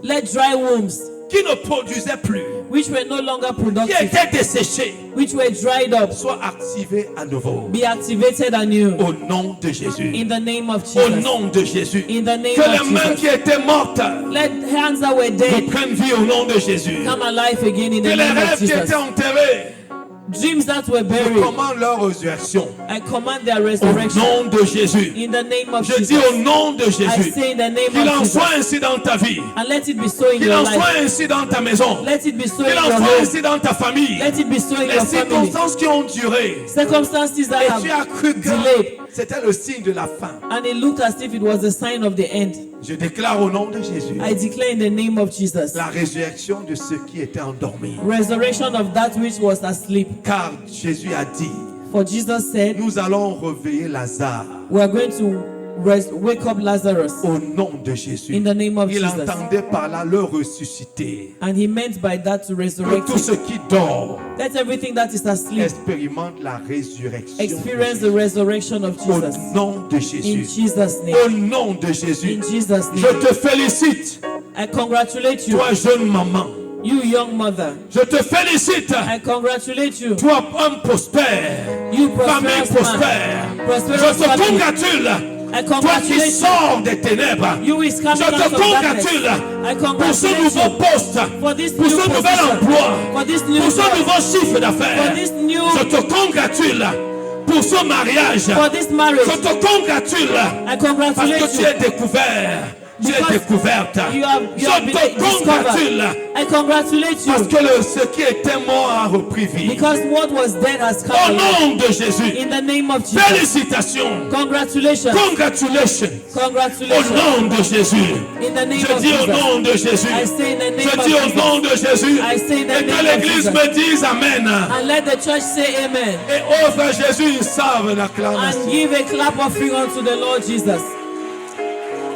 Let dry wombs, qui ne produisaient plus, which were no longer qui productive, étaient desséchés, which were dried up, soient activés à nouveau. be activated anew. Au nom de Jésus. In the name of Au Jesus. nom de Jésus. In the name Que les of mains Jesus. qui étaient mortes Let hands that were dead reprennent vie au nom de Jésus. come alive again in Que the les name of rêves qui Jesus. étaient enterrés, Dreams that were je buried, commande leur résurrection. I command their Au resurrection. nom de Jésus. In the name of Je dis Jesus. au nom de I Jésus. say in the name Qu'il of en Jesus. soit ainsi dans ta vie. And let it be so in Qu'il your en life. soit ainsi dans ta maison. Let it be so in Qu'il en your soit home. ainsi dans ta famille. Let it be so in Les your family. circonstances qui ont duré. Circumstances that Et have tu as cru que delayed. c'était le signe de la fin. And it looked as if it was the sign of the end. Je déclare au nom de Jésus I declare in the name of Jesus. la résurrection de ceux qui étaient endormis. Resurrection of that which was asleep. Car Jésus a dit, For Jesus said, nous allons réveiller Lazare we are going to wake up Lazarus. au nom de Jésus. In the name of Il Jesus. entendait par là le ressusciter. And he meant by that to Que resurrect tout him. ce qui dort Let everything that is asleep expérimente la résurrection. experience the resurrection of Au Jesus. nom de In Jésus. Jesus' Au name. nom de Jésus. In Jesus' Je name. te félicite, I congratulate you, toi jeune maman. you young mother. Je te félicite, I congratulate you, toi homme prospère, you famille prosperous man. prospère. Je Prosperous te family. congratule, I toi qui congratulate you. sors des ténèbres. You is coming Je out te of darkness. congratule I pour ce congratulate nouveau you poste, for this pour new ce nouvel position, emploi, for this new pour ce job, nouveau chiffre for d'affaires. this new, Je te congratule pour ce mariage. for this marriage. Je te congratule I parce congratulate que tu you es découvert Tu es Because découverte. You have Je been te congratule. discovered. I congratulate Parce you. que ce qui était mort a repris vie. Because what was dead has come Au alive. nom de Jésus. In the name of Jesus. Félicitations. Congratulations. Congratulations. Au Congratulations. nom de Jésus. In the name Je of dis au Jesus. nom de Jésus. I say in the name Je of dis au Jesus. nom de Jésus. I say in the Et que name of l'église Jesus. me dise Amen. And let the church say amen. Et offre à Jésus une salve d'acclamation. And give a clap offering unto the Lord Jesus.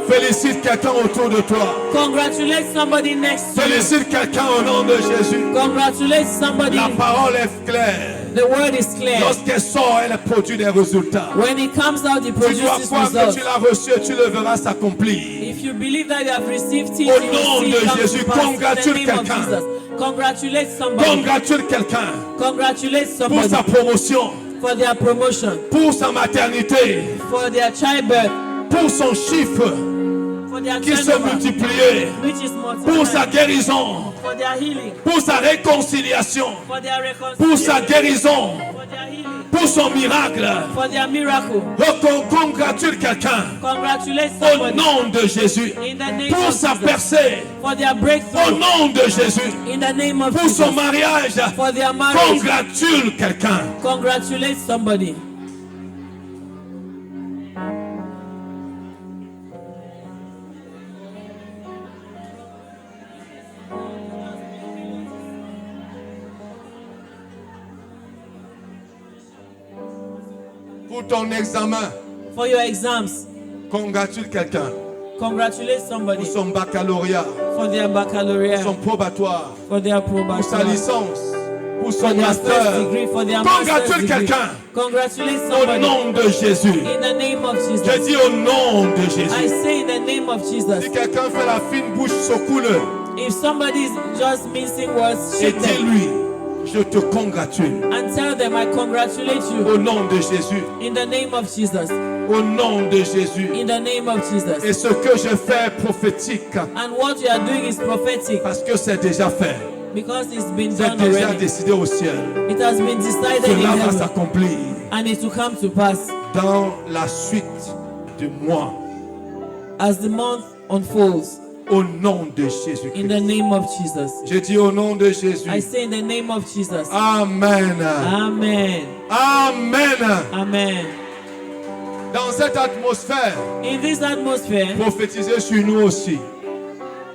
Félicite quelqu'un autour de toi. Congratulate somebody next to you. Félicite quelqu'un au nom de Jésus. Congratulate somebody. La parole est claire. The word is clear. Lorsqu'elle sort, elle produit des résultats. When it comes out, it Tu dois produces croire que results. tu l'as reçu et tu le verras s'accomplir. If you believe that you have received it, Au you nom will see de it come Jésus, to pass. In congratule the name of quelqu'un. Jesus. Congratulate somebody. Congratule quelqu'un Congratulate pour somebody sa promotion, for their promotion, pour sa maternité, for their childbirth, pour son chiffre for their qui se turnover, multipliait, which is pour sa multiplied, guérison, for their healing, pour sa réconciliation, for their pour sa reconciliation, guérison, for their healing, pour son miracle. for their miracle. Congratule quelqu'un Congratulate au somebody nom de Jésus, in the name pour of sa Jesus, percée, for their au breakthrough nom de Jésus, in the name of pour son Jesus, mariage. for their marriage. Congratule quelqu'un. Congratulate somebody. Pour ton examen, For your exams, congratule quelqu'un. congratulate Pour somebody. son baccalauréat, For their baccalaureate, son probatoire, for their pour sa probation, licence, pour for son their first master. degree, for their master's Congratule degree. quelqu'un Congratulate au somebody nom de Jésus. in the name of Je Jesus. dis au nom de I Jésus. say in the name of Jesus. Si quelqu'un fait la fine bouche, secoue-le If somebody is just mincing words, et shake them dis-lui, je te congratule. and tell them, I congratulate you Au nom de Jésus. in the name of Jesus. Au nom de Jésus. In the name of Jesus. Et ce que je fais est prophétique And what you are doing is prophetic parce que c'est déjà fait. because it's been C'est done déjà already. décidé au ciel. It has been decided in Cela va heaven s'accomplir and it will come to pass dans la suite du mois. as the month unfolds. Au nom de In Jésus-Christ. the name of Jesus. Je dis au nom de Jésus. I say in the name of Jesus. Amen. Amen. Amen. Amen. Dans cette atmosphère, In this atmosphere, prophétisez sur nous aussi.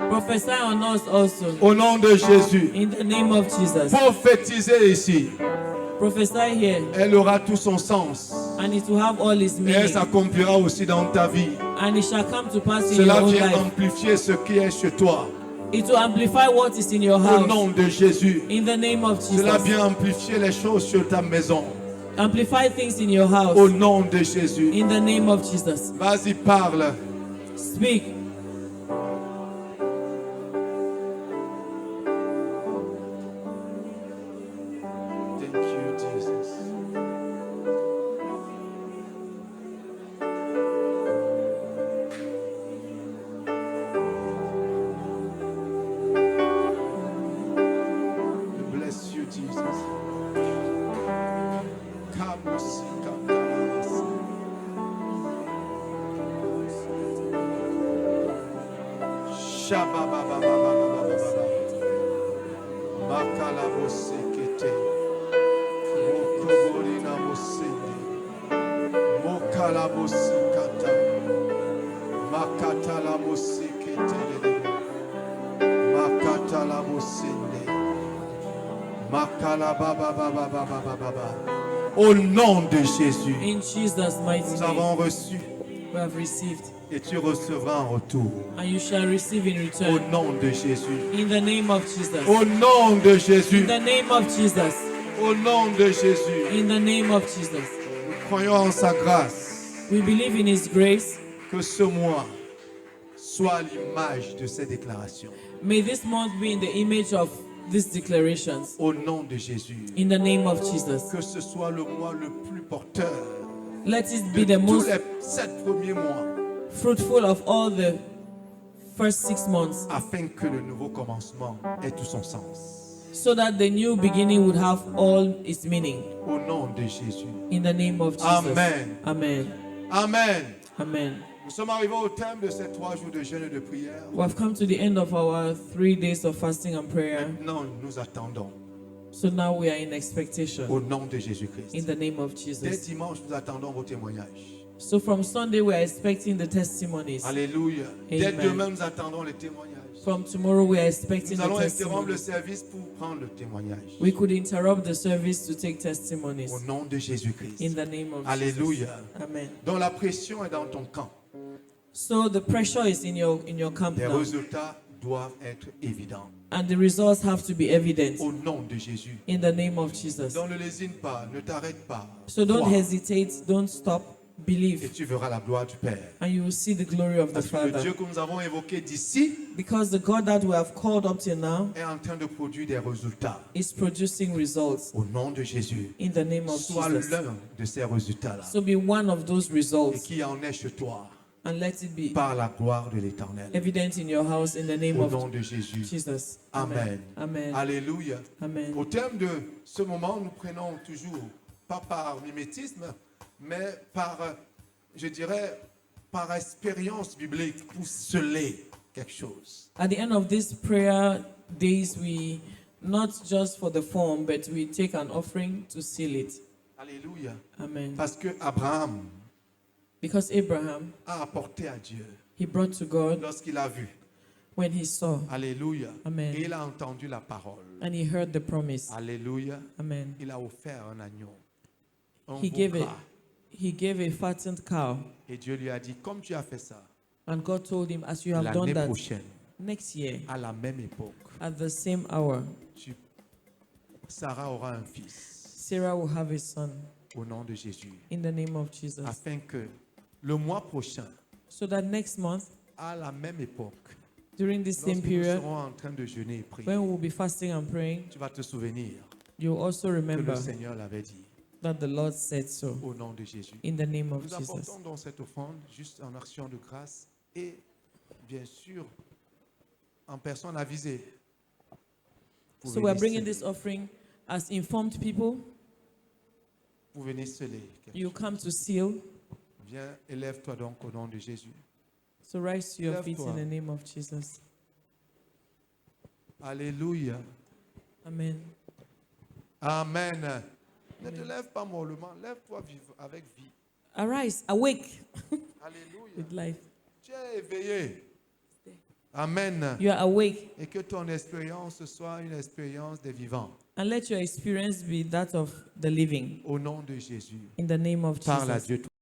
prophesy on us also. Au nom de Jésus. In the name of Jesus. Prophétisez ici. Prophesy here Elle aura tout son sens. and it will have all its Et elle meaning. s'accomplira aussi dans ta vie. And it shall come to pass in your Cela own vient life. amplifier ce qui est chez toi. It will amplify what is in your Au house. nom de Jésus. In the name of Cela Jesus. vient amplifier les choses sur ta maison. Amplify things in your house. Au nom de Jésus. In the name of Jesus. Vas-y, parle. Speak. Thank you, Jesus. We bless you, Jesus. Kabusika kalabasa. Shababababababababa. Makalabosekete. Mokoborina mosende. Mokalabosikata. Makatalabosekete. Makatalabosende. Makalabababababababa. Au nom de Jésus, In Jesus' mighty nous name. avons reçu We have received. et tu recevras en retour. And you shall receive in Au return. nom de Jésus. In the name of Jesus. Au nom de Jésus. In the name of Jesus. Au nom de Jésus. In the name of Jesus. Nous croyons en sa grâce. We believe in His grace. Que ce mois soit l'image de ces déclarations. May this month be in the image of these declarations. Au nom de Jésus. In the name of Jesus. Que ce soit le mois le plus porteur Let it de be the tous most les 7 premiers mois, fruitful of all the first 6 months, afin que le nouveau commencement ait tout son sens. so that the new beginning would have all its meaning. Au nom de Jésus. In the name of Jesus. Amen. Amen. Amen. Amen. Nous sommes arrivés au terme de ces 3 jours de jeûne et de prière. We have come to the end of our 3 days of fasting and prayer. Maintenant, nous attendons So now we are in expectation au nom de Jésus-Christ. in the name of Dès Jesus. dimanche, nous attendons vos témoignages. So from Sunday, we are expecting the testimonies. Alléluia. Dès Amen. demain, nous attendons les témoignages. From tomorrow, we are expecting Nous the allons interrompre le testimonies. service pour prendre le témoignage. We could interrupt the service to take testimonies Au nom de Jésus-Christ. in the name of Alléluia. Jesus. Amen. Donc la pression est dans ton camp. So the pressure is in your camp Les now, résultats doivent être évidents. and the results have to be evident Au nom de Jésus. in the name of Jesus. Donc ne lésine pas, ne t'arrête pas. So don't Crois, hesitate, don't stop, et believe, tu verras la gloire du Père. and you will see the glory of the Parce que le Father. Dieu que nous avons évoqué d'ici Because the God that we have called up till now est en train de produire des résultats. is producing results Au nom de Jésus. in the name of Sois Jesus. l'un de ces résultats-là. So be one of those Et results, qui en est chez toi and let it be par la gloire de l'Éternel. evident in your house in the name Au of nom de Jésus. Jesus. Amen. Amen. Alléluia. Amen. Au terme de ce moment, nous prenons toujours, pas par mimétisme, mais par, je dirais, par expérience biblique pour sceller quelque chose. At the end of this prayer days, we not just for the form, but we take an offering to seal it. Alléluia. Amen. Parce que Abraham Because Abraham, a apporté à Dieu he brought to God lorsqu'il a vu. when he saw Alléluia. Amen. Et il a entendu la parole. and he heard the promise. Alléluia. Amen. Il a offert un agneau. Un He beau gave gras. he gave a fattened cow, Et Dieu lui a dit, comme tu as fait ça, and God told him, as you have l'année done that, prochaine, next year à la même époque, at the same hour, Sarah aura un fils Sarah will have a son au nom de Jésus. in the name of Jesus. Afin que le mois prochain, So that next month, à la même époque, during this same lorsque nous period, serons en train de jeûner et prier, when we will be fasting and praying, tu vas te souvenir you will also que remember le Seigneur l'avait dit that the Lord said so au nom de Jésus. in the name of Nous Jesus. apportons donc cette offrande juste en action de grâce et bien sûr en personne avisée. Vous So we're venez bringing sceller. this offering as informed people. Vous venez sceller quelque You chose. come to seal. Viens, élève-toi donc au nom de Jésus. So rise to your feet Lève-toi. in the name of Jesus. Alléluia. Amen. Amen. Ne te lève pas mollement, lève-toi avec vie. Arise, awake Alléluia. with life. Tu es éveillé. Amen. You are awake, Et que ton expérience soit une expérience des vivants. and let your experience be that of the living Au nom de Jésus. in the name of Parle à Jesus. Dieu.